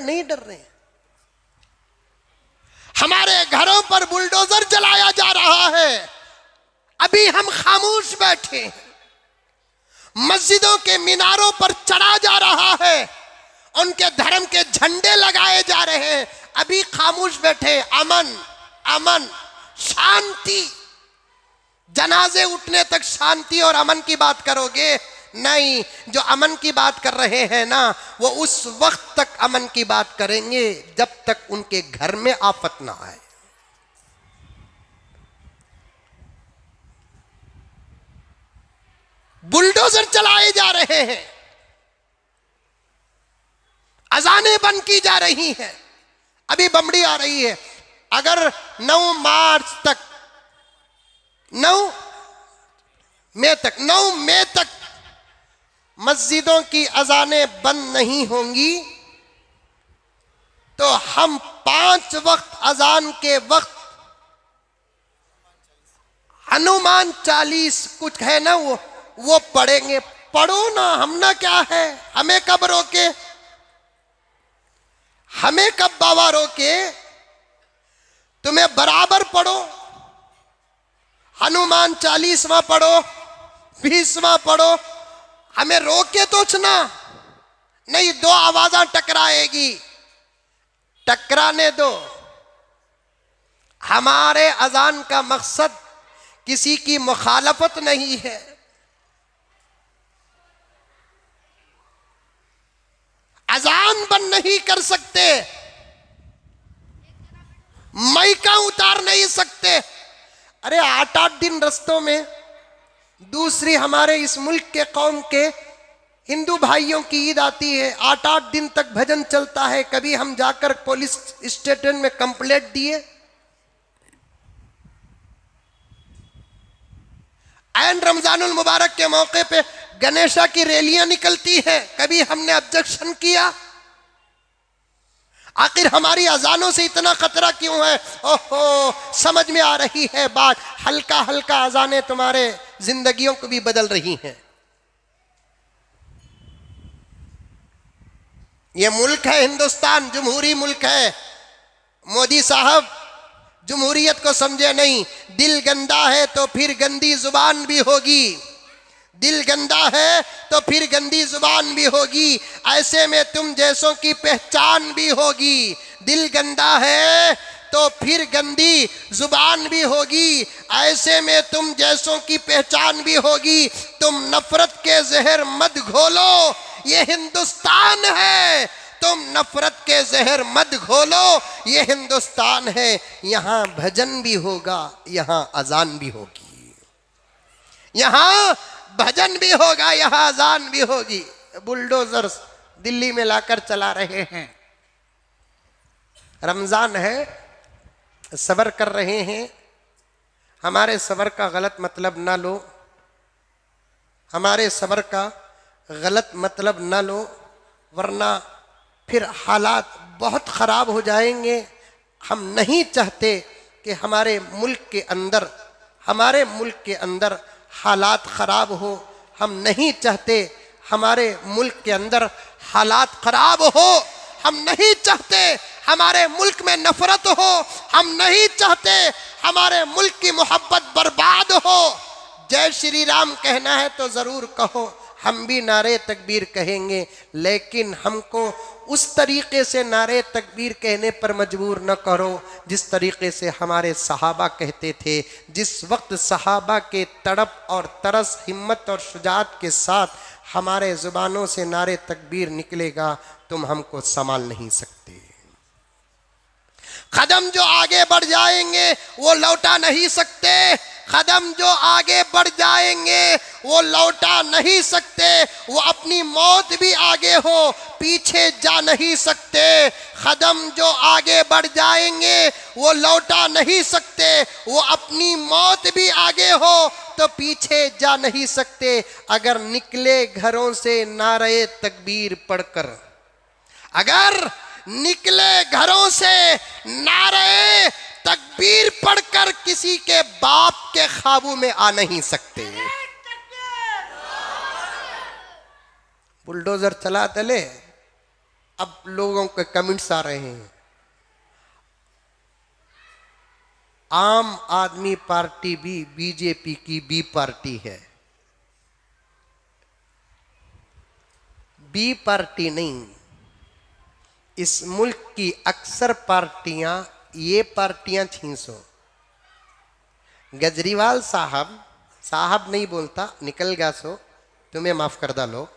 नहीं डर रहे। हमारे घरों पर बुलडोजर चलाया जा रहा है, अभी हम खामोश बैठे हैं। मस्जिदों के मीनारों पर चढ़ा जा रहा है, उनके धर्म के झंडे लगाए जा रहे हैं, अभी खामोश बैठे। अमन अमन शांति, जनाजे उठने तक शांति और अमन की बात करोगे? नहीं, जो अमन की बात कर रहे हैं ना, वो उस वक्त तक अमन की बात करेंगे जब तक उनके घर में आफत ना आए। बुलडोजर चलाए जा रहे हैं, अजानें बंद की जा रही हैं, अभी बमड़ी आ रही है। अगर 9 मार्च तक 9 मई तक मस्जिदों की अजानें बंद नहीं होंगी तो हम 5 वक्त अजान के वक्त हनुमान 40 कुछ है ना, वो पढ़ेंगे। पढ़ो ना, हमना क्या है, हमें कब रोके, हमें कब बाबा रोके। तुम्हें बराबर पढ़ो, हनुमान 40वां पढ़ो, 20वां पढ़ो, हमें रोके तो ना नहीं। 2 आवाज़ें टकराएगी, टकराने दो। हमारे अजान का मकसद किसी की मुखालफत नहीं है। अजान बंद नहीं कर सकते, माइका उतार नहीं सकते। अरे 8-8 दिन रस्तों में दूसरी हमारे इस मुल्क के कौम के हिंदू भाइयों की ईद आती है, 8-8 दिन तक भजन चलता है। कभी हम जाकर पुलिस स्टेशन में कंप्लेंट दिए? ऐन रमजानुल मुबारक के मौके पे गणेशा की रैलियां निकलती हैं, कभी हमने ऑब्जेक्शन किया? आखिर हमारी अजानों से इतना खतरा क्यों है? ओहो, समझ में आ रही है बात। हल्का हल्का अजानें तुम्हारे जिंदगियों को भी बदल रही हैं। ये मुल्क है हिंदुस्तान, जमहूरी मुल्क है। मोदी साहब जमहूरियत को समझे नहीं। दिल गंदा है तो फिर गंदी जुबान भी होगी, दिल गंदा है तो फिर गंदी जुबान भी होगी। ऐसे में तुम जैसों की पहचान भी होगी। दिल गंदा है तो फिर गंदी जुबान भी होगी, ऐसे में तुम जैसों की पहचान भी होगी। तुम नफरत के जहर मत घोलो, ये हिंदुस्तान है। तुम नफरत के जहर मत घोलो, ये हिंदुस्तान है। यहाँ भजन भी होगा, यहाँ अजान भी होगी, यहाँ भजन भी होगा, यहाँ अजान भी होगी। बुलडोजर दिल्ली में लाकर चला रहे हैं। रमजान है, सबर कर रहे हैं। हमारे सबर का गलत मतलब ना लो, हमारे सबर का गलत मतलब ना लो, वरना फिर हालात बहुत ख़राब हो जाएंगे। हम नहीं चाहते कि हमारे मुल्क के अंदर हालात ख़राब हो। हम नहीं चाहते हमारे मुल्क के अंदर हालात ख़राब हो। हम नहीं चाहते हमारे मुल्क में नफरत हो। हम नहीं चाहते हमारे मुल्क की मोहब्बत बर्बाद हो। जय श्री राम कहना है तो ज़रूर कहो, हम भी नारे तकबीर कहेंगे, लेकिन हमको उस तरीक़े से नारे तकबीर कहने पर मजबूर न करो जिस तरीक़े से हमारे सहाबा कहते थे। जिस वक्त सहाबा के तड़प और तरस, हिम्मत और शुजाअत के साथ हमारे ज़ुबानों से नारे तकबीर निकलेगा, तुम हमको संभाल नहीं सकते। कदम जो आगे बढ़ जाएंगे वो लौटा नहीं सकते। कदम जो आगे बढ़ जाएंगे वो लौटा नहीं सकते। वो अपनी मौत भी आगे हो, पीछे जा नहीं सकते। कदम जो आगे बढ़ जाएंगे वो लौटा नहीं सकते। वो अपनी मौत भी आगे हो तो पीछे जा नहीं सकते। अगर निकले घरों से नारे तकबीर पढ़कर, अगर निकले घरों से नारे तकबीर पढ़कर, किसी के बाप के ख्वाबों में आ नहीं सकते। बुलडोजर चला चले, अब लोगों के कमेंट्स आ रहे हैं। आम आदमी पार्टी भी बीजेपी की बी पार्टी है। बी पार्टी नहीं, इस मुल्क की अक्सर पार्टियां ये पार्टियां छींसो। गजरीवाल साहब नहीं बोलता, निकल गया सो, तुम्हें माफ कर डालो।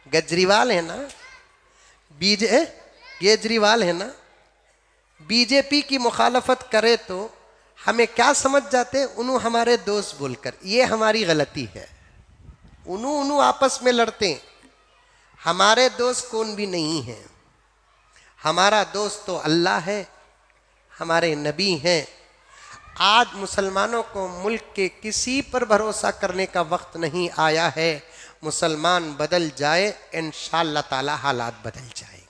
गजरीवाल है ना, केजरीवाल है ना, बीजेपी की मुखालफत करे तो हमें क्या समझ जाते, उन्हों हमारे दोस्त बोलकर। ये हमारी गलती है। उन्हों आपस में लड़ते, हमारे दोस्त कौन भी नहीं है। हमारा दोस्त तो अल्लाह है, हमारे नबी हैं। आज मुसलमानों को मुल्क के किसी पर भरोसा करने का वक्त नहीं आया है। मुसलमान बदल जाए, इंशाअल्लाह ताला हालात बदल जाएंगे।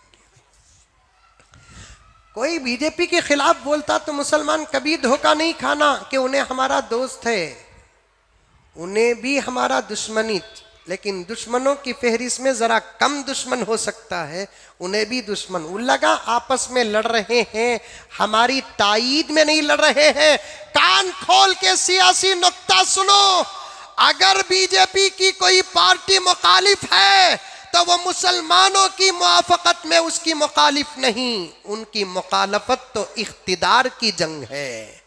कोई बीजेपी के खिलाफ बोलता तो मुसलमान कभी धोखा नहीं खाना कि उन्हें हमारा दोस्त है, उन्हें भी हमारा दुश्मनी, लेकिन दुश्मनों की फहरिस्त में जरा कम दुश्मन हो सकता है, उन्हें भी दुश्मन। वो लगा आपस में लड़ रहे हैं, हमारी ताईद में नहीं लड़ रहे हैं। कान खोल के सियासी नुक्ता सुनो, अगर बीजेपी की कोई पार्टी मुखालिफ है तो वो मुसलमानों की मुआफकत में उसकी मुखालिफ नहीं, उनकी मुखालफत तो इख्तिदार की जंग है।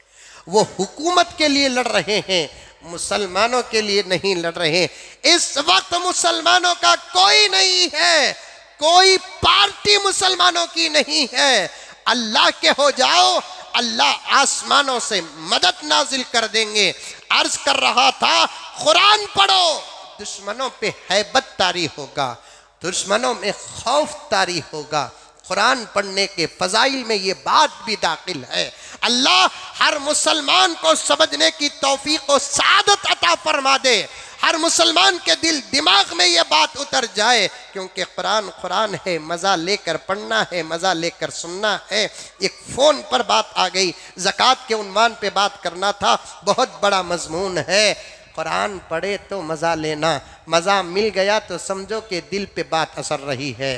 वो हुकूमत के लिए लड़ रहे हैं, मुसलमानों के लिए नहीं लड़ रहे। इस वक्त मुसलमानों का कोई नहीं है, कोई पार्टी मुसलमानों की नहीं है। अल्लाह के हो जाओ, अल्लाह आसमानों से मदद नाजिल कर देंगे। अर्ज कर रहा था, कुरान पढ़ो, दुश्मनों पे हैबत तारी होगा, दुश्मनों में खौफ तारी होगा। कुरान पढ़ने के फजाइल में ये बात भी दाखिल है। अल्लाह हर मुसलमान को समझने की तौफीक और सादत अता फरमा दे, हर मुसलमान के दिल दिमाग में ये बात उतर जाए, क्योंकि कुरान कुरान है, मज़ा लेकर पढ़ना है, मज़ा लेकर सुनना है। एक फ़ोन पर बात आ गई, ज़कात के उन्वान पे बात करना था, बहुत बड़ा मजमून है। कुरान पढ़े तो मज़ा लेना, मज़ा मिल गया तो समझो कि दिल पे बात असर रही है।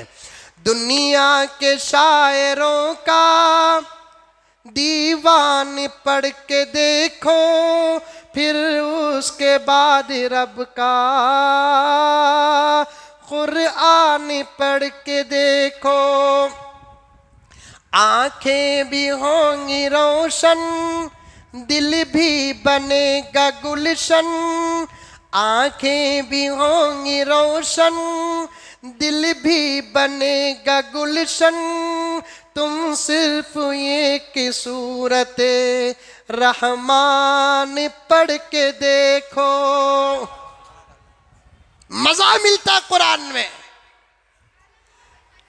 दुनिया के शायरों का दीवान पढ़ के देखो, फिर उसके बाद रब का कुरान पढ़ के देखो। आंखें भी होंगी रोशन, दिल भी बनेगा गुलशन। आंखें भी होंगी रोशन, दिल भी बनेगा गुलशन। तुम सिर्फ ये कि सूरत रहमान पढ़ के देखो। मजा मिलता कुरान में।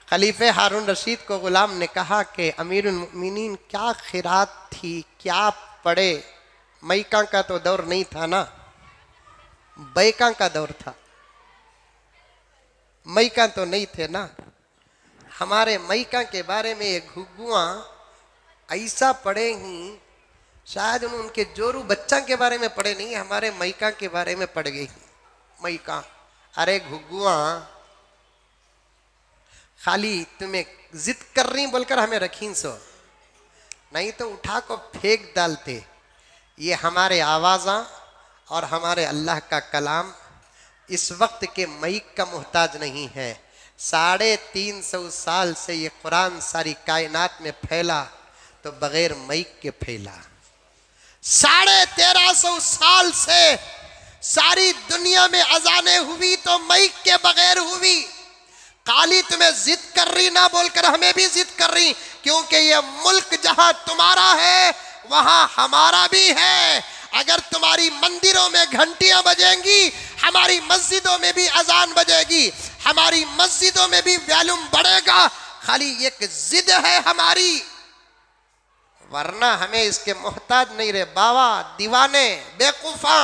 खलीफे हारून रशीद को गुलाम ने कहा कि अमीरुल मुमिनीन क्या खिरात थी, क्या पढ़े। मैका का तो दौर नहीं था ना, बैका का दौर था, मैका तो नहीं थे ना। हमारे मैका के बारे में ये घुग्गुआ ऐसा पढ़े ही, शायद उनके जोरू बच्चा के बारे में पढ़े नहीं, हमारे मैका के बारे में पढ़ गई। मैका, अरे घुग्गुआ, खाली तुम्हें जिद कर रही बोलकर हमें रखी सो, नहीं तो उठा को फेंक डालते। ये हमारे आवाज़ा और हमारे अल्लाह का कलाम इस वक्त के मैक का मोहताज नहीं है। 350 साल से ये कुरान सारी कायनात में फैला तो बगैर मैक के फैला। 1350 साल से सारी दुनिया में अजानें हुई तो मैक के बगैर हुई। काली तुम्हें जिद कर रही ना बोलकर हमें भी जिद कर रही, क्योंकि ये मुल्क जहां तुम्हारा है वहां हमारा भी है। अगर तुम्हारी मंदिरों में घंटियां बजेंगी, हमारी मस्जिदों में भी अजान बजेगी, हमारी मस्जिदों में भी वैल्यूम बढ़ेगा। खाली एक जिद है हमारी, वरना हमें इसके मोहताज नहीं रहे। बाबा दीवाने बेवकूफा,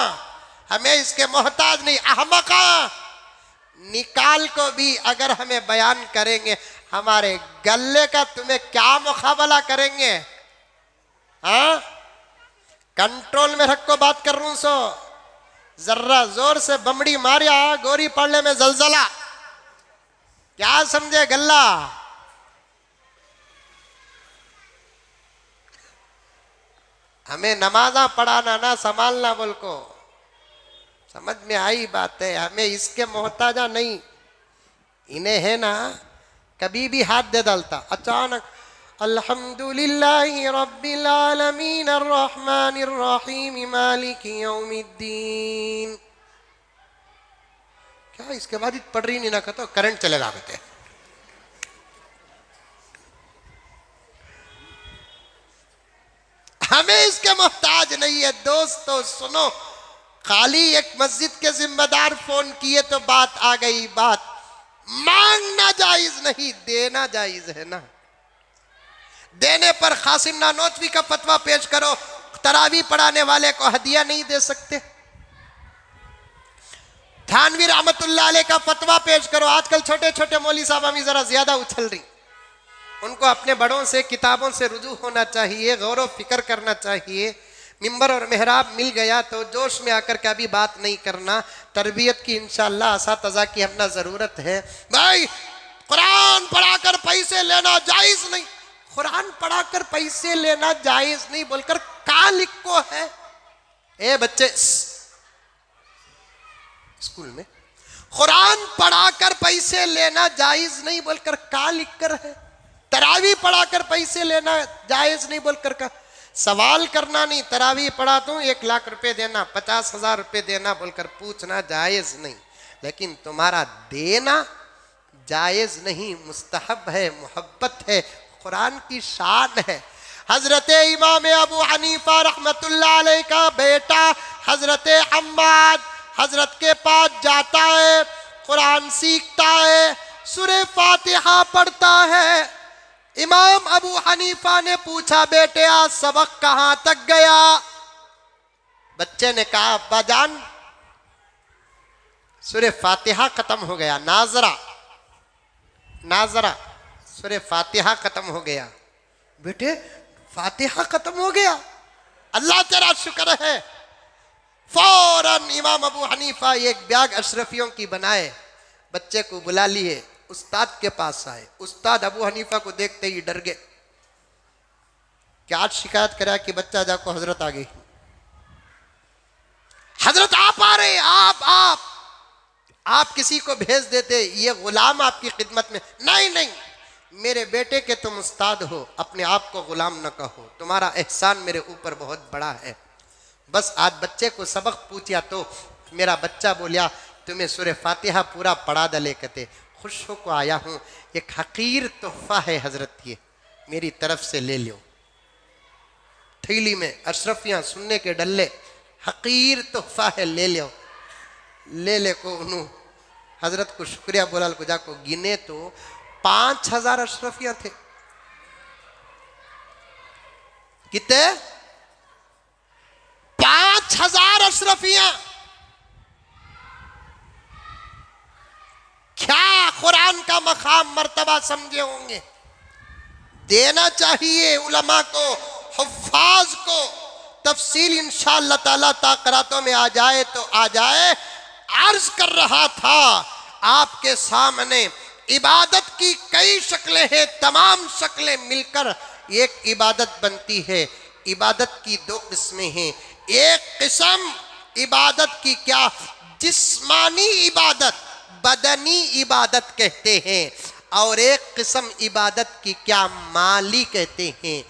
हमें इसके मोहताज नहीं। अहमका निकाल को भी अगर हमें बयान करेंगे, हमारे गले का तुम्हें क्या मुकाबला करेंगे। हाँ, कंट्रोल में रखो, बात कर रहा हूं सो। जर्रा जोर से बमड़ी मारिया गोरी पड़ने में जलजला, क्या समझे गल्ला। हमें नमाजा पढ़ाना ना संभालना बोल को, समझ में आई बात है। हमें इसके मोहताजा नहीं, इन्हें है ना कभी भी हाथ दे डालता अचानक। अल्हम्दुलिल्लाहि रब्बिल आलमीन अर्रहमानिर रहीम मालिकी यौमिद्दीन। क्या इसके बाद पढ़ रही नहीं ना कहते करंट चलेगा कहते। हमें इसके मोहताज नहीं है। दोस्तों सुनो, खाली एक मस्जिद के जिम्मेदार फोन किए तो बात आ गई। बात मांगना जायज नहीं, देना जायज है ना। देने पर कासिम नानोतवी का फतवा पेश करो। तरावी पढ़ाने वाले को हदिया नहीं दे सकते? थानवी रहमतुल्लाह अलैह का फतवा पेश करो। आजकल छोटे छोटे मौली साहब हमें जरा ज्यादा उछल रही, उनको अपने बड़ों से किताबों से रुजू होना चाहिए, गौर व फिक्र करना चाहिए। मिंबर और मेहराब मिल गया तो जोश में आकर के अभी बात नहीं करना। तरबियत की इंशाअल्लाह असातिज़ा की हमना ज़रूरत है। भाई कुरान पढ़ाकर पैसे लेना जायज़ नहीं, कुरान पढ़ाकर पैसे लेना जायज़ नहीं बोलकर कहाँ लिखो है? ए बच्चे स्कूल में कुरान पढ़ाकर पैसे लेना जायज़ नहीं बोलकर कहाँ लिख कर है? तरावी पढ़ाकर पैसे लेना जायज़ नहीं बोलकर का सवाल करना नहीं, तरावी पढ़ा दूं 1 लाख रुपए देना, 50,000 रुपए देना बोलकर पूछना जायज़ नहीं, लेकिन तुम्हारा देना जायज़ नहीं, मुस्तहब है, मोहब्बत है, कुरान की शान है। हजरत इमाम अबू हनीफा रहमतुल्लाह अलैह का बेटा हजरत हम्माद हजरत के पास जाता है, कुरान सीखता है, सूरह फातिहा पढ़ता है। इमाम अबू हनीफा ने पूछा, बेटे आज सबक कहां तक गया? बच्चे ने कहा, अब्बा जान सूरह फातिहा खत्म हो गया। नाजरा नाजरा सूरह फातिहा खत्म हो गया। बेटे फातिहा खत्म हो गया, अल्लाह तेरा शुक्र है। फौरन इमाम अबू हनीफा एक ब्याग अशरफियों की बनाए, बच्चे को बुला लिए, उस्ताद के पास आए। उस्ताद अबू हनीफा को देखते ही डर गए। क्या शिकायत करा कि बच्चा जाको हजरत आ गई, हजरत आप आ रहे, आप किसी को भेज देते, ये गुलाम आपकी खिदमत में। नहीं नहीं, मेरे बेटे के तुम उस्ताद हो, अपने आप को गुलाम न कहो, तुम्हारा एहसान मेरे ऊपर बहुत बड़ा है। बस आज बच्चे को सबक पूछा तो मेरा बच्चा बोलिया तुम्हें सूरह फातिहा पूरा पढ़ा दले कहते, खुश हो को आया हूँ, एक हकीर तोहफा है हजरत, ये मेरी तरफ से ले लो। थैली में अशरफियाँ सुनने के डल्ले, हकीर तोहफा है, ले लो। ले को उन्हों हजरत को शुक्रिया बोला को जाको गिने तो 5,000 अशरफियाँ थे। कितने? 5,000 अशरफियाँ। क्या कुरान का मकाम मर्तबा समझे होंगे? देना चाहिए उलमा को, हुफ्फाज को। तफसील इंशाअल्लाह ताला ताक़रातों में आ जाए तो आ जाए। अर्ज कर रहा था आपके सामने, इबादत की कई शक्लें हैं, तमाम शक्लें मिलकर एक इबादत बनती है। इबादत की 2 किस्में हैं। एक किस्म इबादत की क्या, जिस्मानी इबादत, बदनी इबादत कहते हैं, और एक किस्म इबादत की क्या, माली कहते हैं।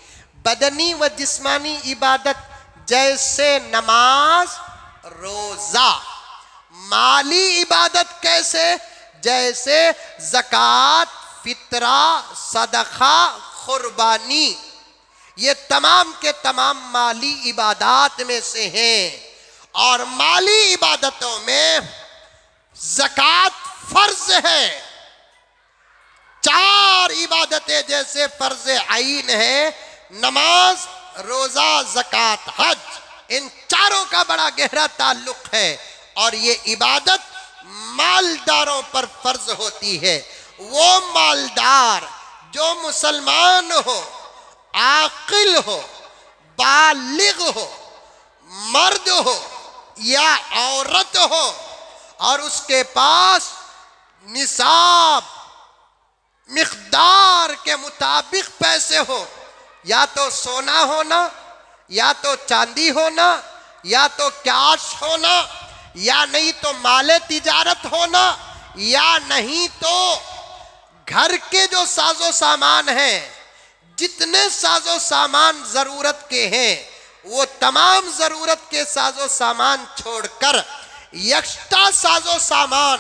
बदनी व जिस्मानी इबादत जैसे नमाज, रोजा। माली इबादत कैसे? जैसे ज़कात, फितरा, सदका, कुर्बानी, ये तमाम के तमाम माली इबादत में से हैं। और माली इबादतों में ज़कात फर्ज है। 4 इबादतें जैसे फर्ज आइन है, नमाज, रोजा, ज़कात, हज, इन चारों का बड़ा गहरा ताल्लुक है। और ये इबादत मालदारों पर फर्ज होती है। वो मालदार जो मुसलमान हो, आकिल हो, बालिग हो, मर्द हो या औरत हो, और उसके पास निसाब मिक़दार के मुताबिक पैसे हो, या तो सोना होना, या तो चांदी होना, या तो कैश होना, या नहीं तो माले तिजारत होना, या नहीं तो घर के जो साजो सामान हैं, जितने साजो सामान ज़रूरत के हैं, वो तमाम ज़रूरत के साजो सामान छोड़कर एक्स्ट्रा साजो सामान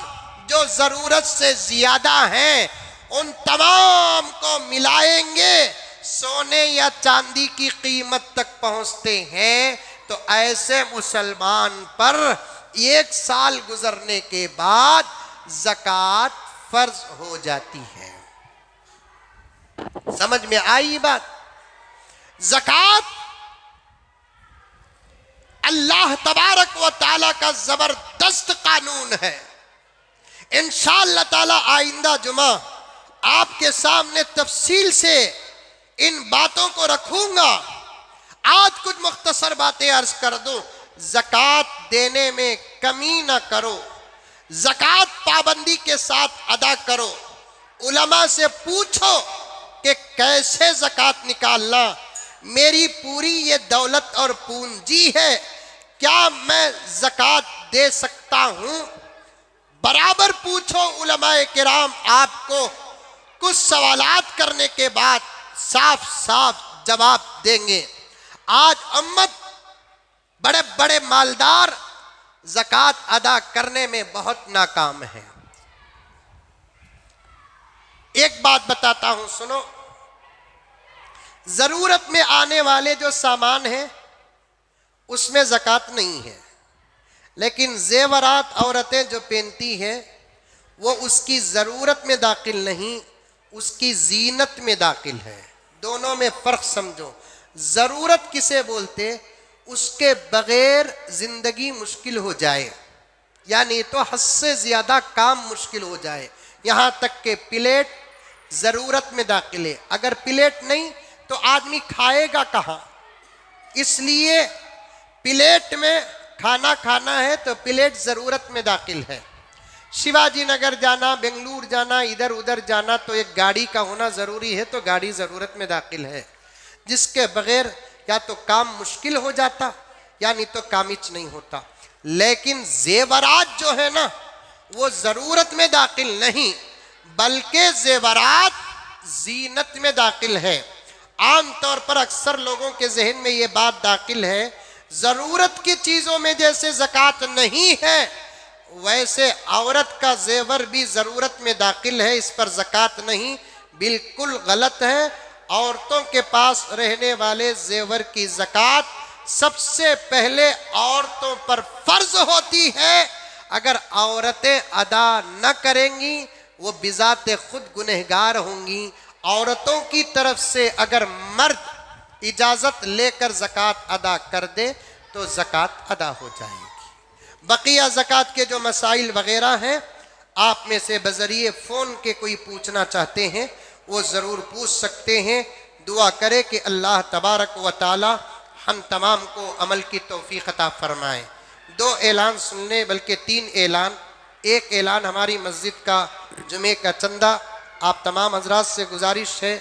जो ज़रूरत से ज़्यादा हैं, उन तमाम को मिलाएंगे, सोने या चांदी की कीमत तक पहुंचते हैं। तो ऐसे मुसलमान पर 1 साल गुजरने के बाद ज़कात फर्ज हो जाती है। समझ में आई बात? ज़कात अल्लाह तबारक व ताला का जबरदस्त कानून है। इंशाअल्लाह ताला आइंदा जुमा आपके सामने तफसील से इन बातों को रखूंगा। आज कुछ मुख्तसर बातें अर्ज कर दूं। ज़कात देने में कमी ना करो, ज़कात पाबंदी के साथ अदा करो। उलमा से पूछो कि कैसे ज़कात निकालना, मेरी पूरी ये दौलत और पूंजी है, क्या मैं ज़कात दे सकता हूँ? बराबर पूछो उलमाए किराम, आपको कुछ सवालात करने के बाद साफ साफ जवाब देंगे। आज उम्मत बड़े बड़े मालदार ज़कात अदा करने में बहुत नाकाम है। एक बात बताता हूं, सुनो। जरूरत में आने वाले जो सामान हैं उसमें ज़कात नहीं है, लेकिन जेवरात औरतें जो पहनती हैं वो उसकी ज़रूरत में दाखिल नहीं, उसकी जीनत में दाखिल है। दोनों में फ़र्क समझो। ज़रूरत किसे बोलते? उसके बग़ैर ज़िंदगी मुश्किल हो जाए, यानी तो हद से ज़्यादा काम मुश्किल हो जाए। यहाँ तक के प्लेट ज़रूरत में दाखिल है। अगर प्लेट नहीं तो आदमी खाएगा कहाँ? इसलिए प्लेट में खाना खाना है तो प्लेट ज़रूरत में दाखिल है। शिवाजी नगर जाना, बेंगलुरु जाना, इधर उधर जाना तो एक गाड़ी का होना ज़रूरी है, तो गाड़ी ज़रूरत में दाखिल है, जिसके बग़ैर या तो काम मुश्किल हो जाता या नहीं तो कामिच नहीं होता। लेकिन जेवरात जो है ना वो ज़रूरत में दाखिल नहीं, बल्कि जेवरात जीनत में दाखिल है। आम तौर पर अक्सर लोगों के जहन में ये बात दाखिल है, ज़रूरत की चीज़ों में जैसे ज़कात नहीं है वैसे औरत का जेवर भी ज़रूरत में दाखिल है, इस पर ज़कात नहीं। बिल्कुल गलत है। औरतों के पास रहने वाले जेवर की ज़कात सबसे पहले औरतों पर फ़र्ज होती है। अगर औरतें अदा न करेंगी वो बिज़ात खुद गुनहगार होंगी। औरतों की तरफ से अगर मर्द इजाज़त लेकर ज़कात अदा कर दे तो ज़कात अदा हो जाएगी। बकिया ज़कात के जो मसाइल वग़ैरह हैं, आप में से बज़रिए फ़ोन के कोई पूछना चाहते हैं वो ज़रूर पूछ सकते हैं। दुआ करे कि अल्लाह तबारक व ताला हम तमाम को अमल की तौफ़ीक़ अता फ़रमाए। 2 ऐलान सुन लें, बल्कि 3 ऐलान। एक ऐलान हमारी मस्जिद का जुमे का चंदा, आप तमाम हज़रात से गुजारिश है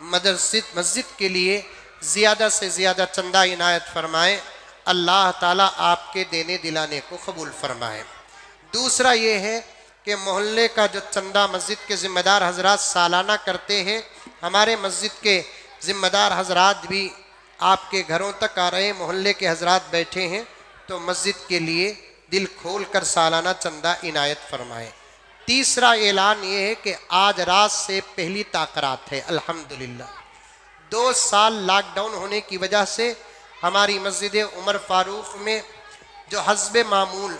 मस्जिद के लिए ज़्यादा से ज़्यादा चंदा इनायत फ़रमाएँ। अल्लाह ताला आपके देने दिलाने को कबूल फ़रमाए। दूसरा ये है कि मोहल्ले का जो चंदा मस्जिद के ज़िम्मेदार हज़रात सालाना करते हैं, हमारे मस्जिद के ज़िम्मेदार हज़रात भी आपके घरों तक आ रहे हैं, मोहल्ले के हज़रात बैठे हैं, तो मस्जिद के लिए दिल खोल कर सालाना चंदा इनायत फ़रमाएँ। तीसरा ऐलान ये है कि आज रात से पहली ताक़रात है अल्हम्दुलिल्लाह। 2 साल लॉकडाउन होने की वजह से हमारी मस्जिद उमर फ़ारूक में जो हस्बे मामूल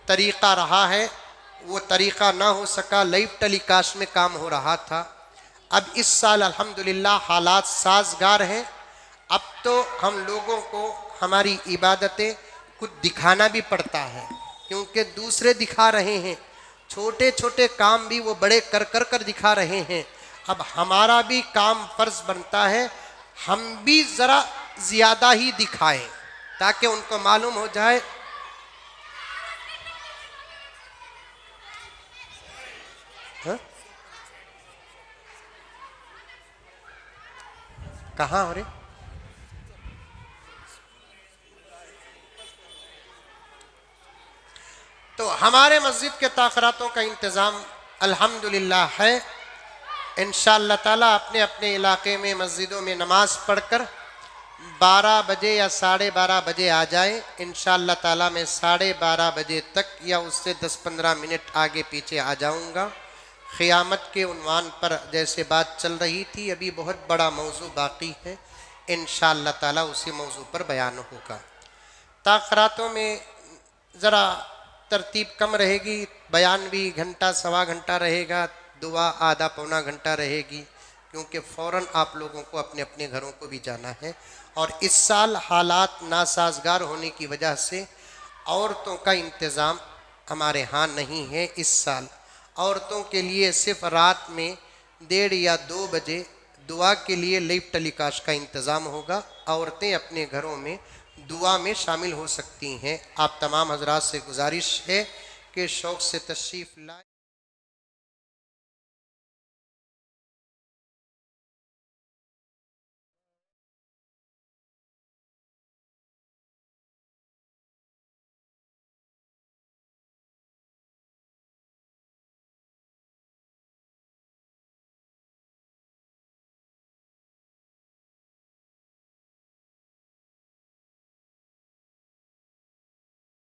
तरीक़ा रहा है वो तरीक़ा ना हो सका, लाइव टेलीकास्ट में काम हो रहा था। अब इस साल अल्हम्दुलिल्लाह हालात साजगार हैं। अब तो हम लोगों को हमारी इबादतें कुछ दिखाना भी पड़ता है, क्योंकि दूसरे दिखा रहे हैं, छोटे छोटे काम भी वो बड़े कर दिखा रहे हैं। अब हमारा भी काम फ़र्ज़ बनता है, हम भी ज़रा ज़्यादा ही दिखाएं ताकि उनको मालूम हो जाए। हाँ? कहाँ हो रहे? तो हमारे मस्जिद के ताक़रातों का इंतज़ाम अल्हम्दुलिल्लाह है। इंशाअल्लाह ताला अपने अपने इलाके में मस्जिदों में नमाज़ पढ़कर 12 बजे या 12:30 बजे आ जाए। इंशाअल्लाह ताला मैं 12:30 बजे तक या उससे 10-15 मिनट आगे पीछे आ जाऊंगा। क़ियामत के उन्वान पर जैसे बात चल रही थी, अभी बहुत बड़ा मौजू बाकी है, इंशाअल्लाह ताला उसी मौजू पर बयान होगा। ताक़रातों में ज़रा तरतीब कम रहेगी, बयान भी घंटा सवा घंटा रहेगा, दुआ आधा पौना घंटा रहेगी, क्योंकि फ़ौरन आप लोगों को अपने अपने घरों को भी जाना है। और इस साल हालात नासाजगार होने की वजह से औरतों का इंतज़ाम हमारे यहाँ नहीं है। इस साल औरतों के लिए सिर्फ रात में 1:30 या 2 बजे दुआ के लिए लाइव टेलीकास्ट का इंतज़ाम होगा। औरतें अपने घरों में दुआ में शामिल हो सकती हैं। आप तमाम हजरात से गुजारिश है कि शौक़ से तशरीफ़ लाएं।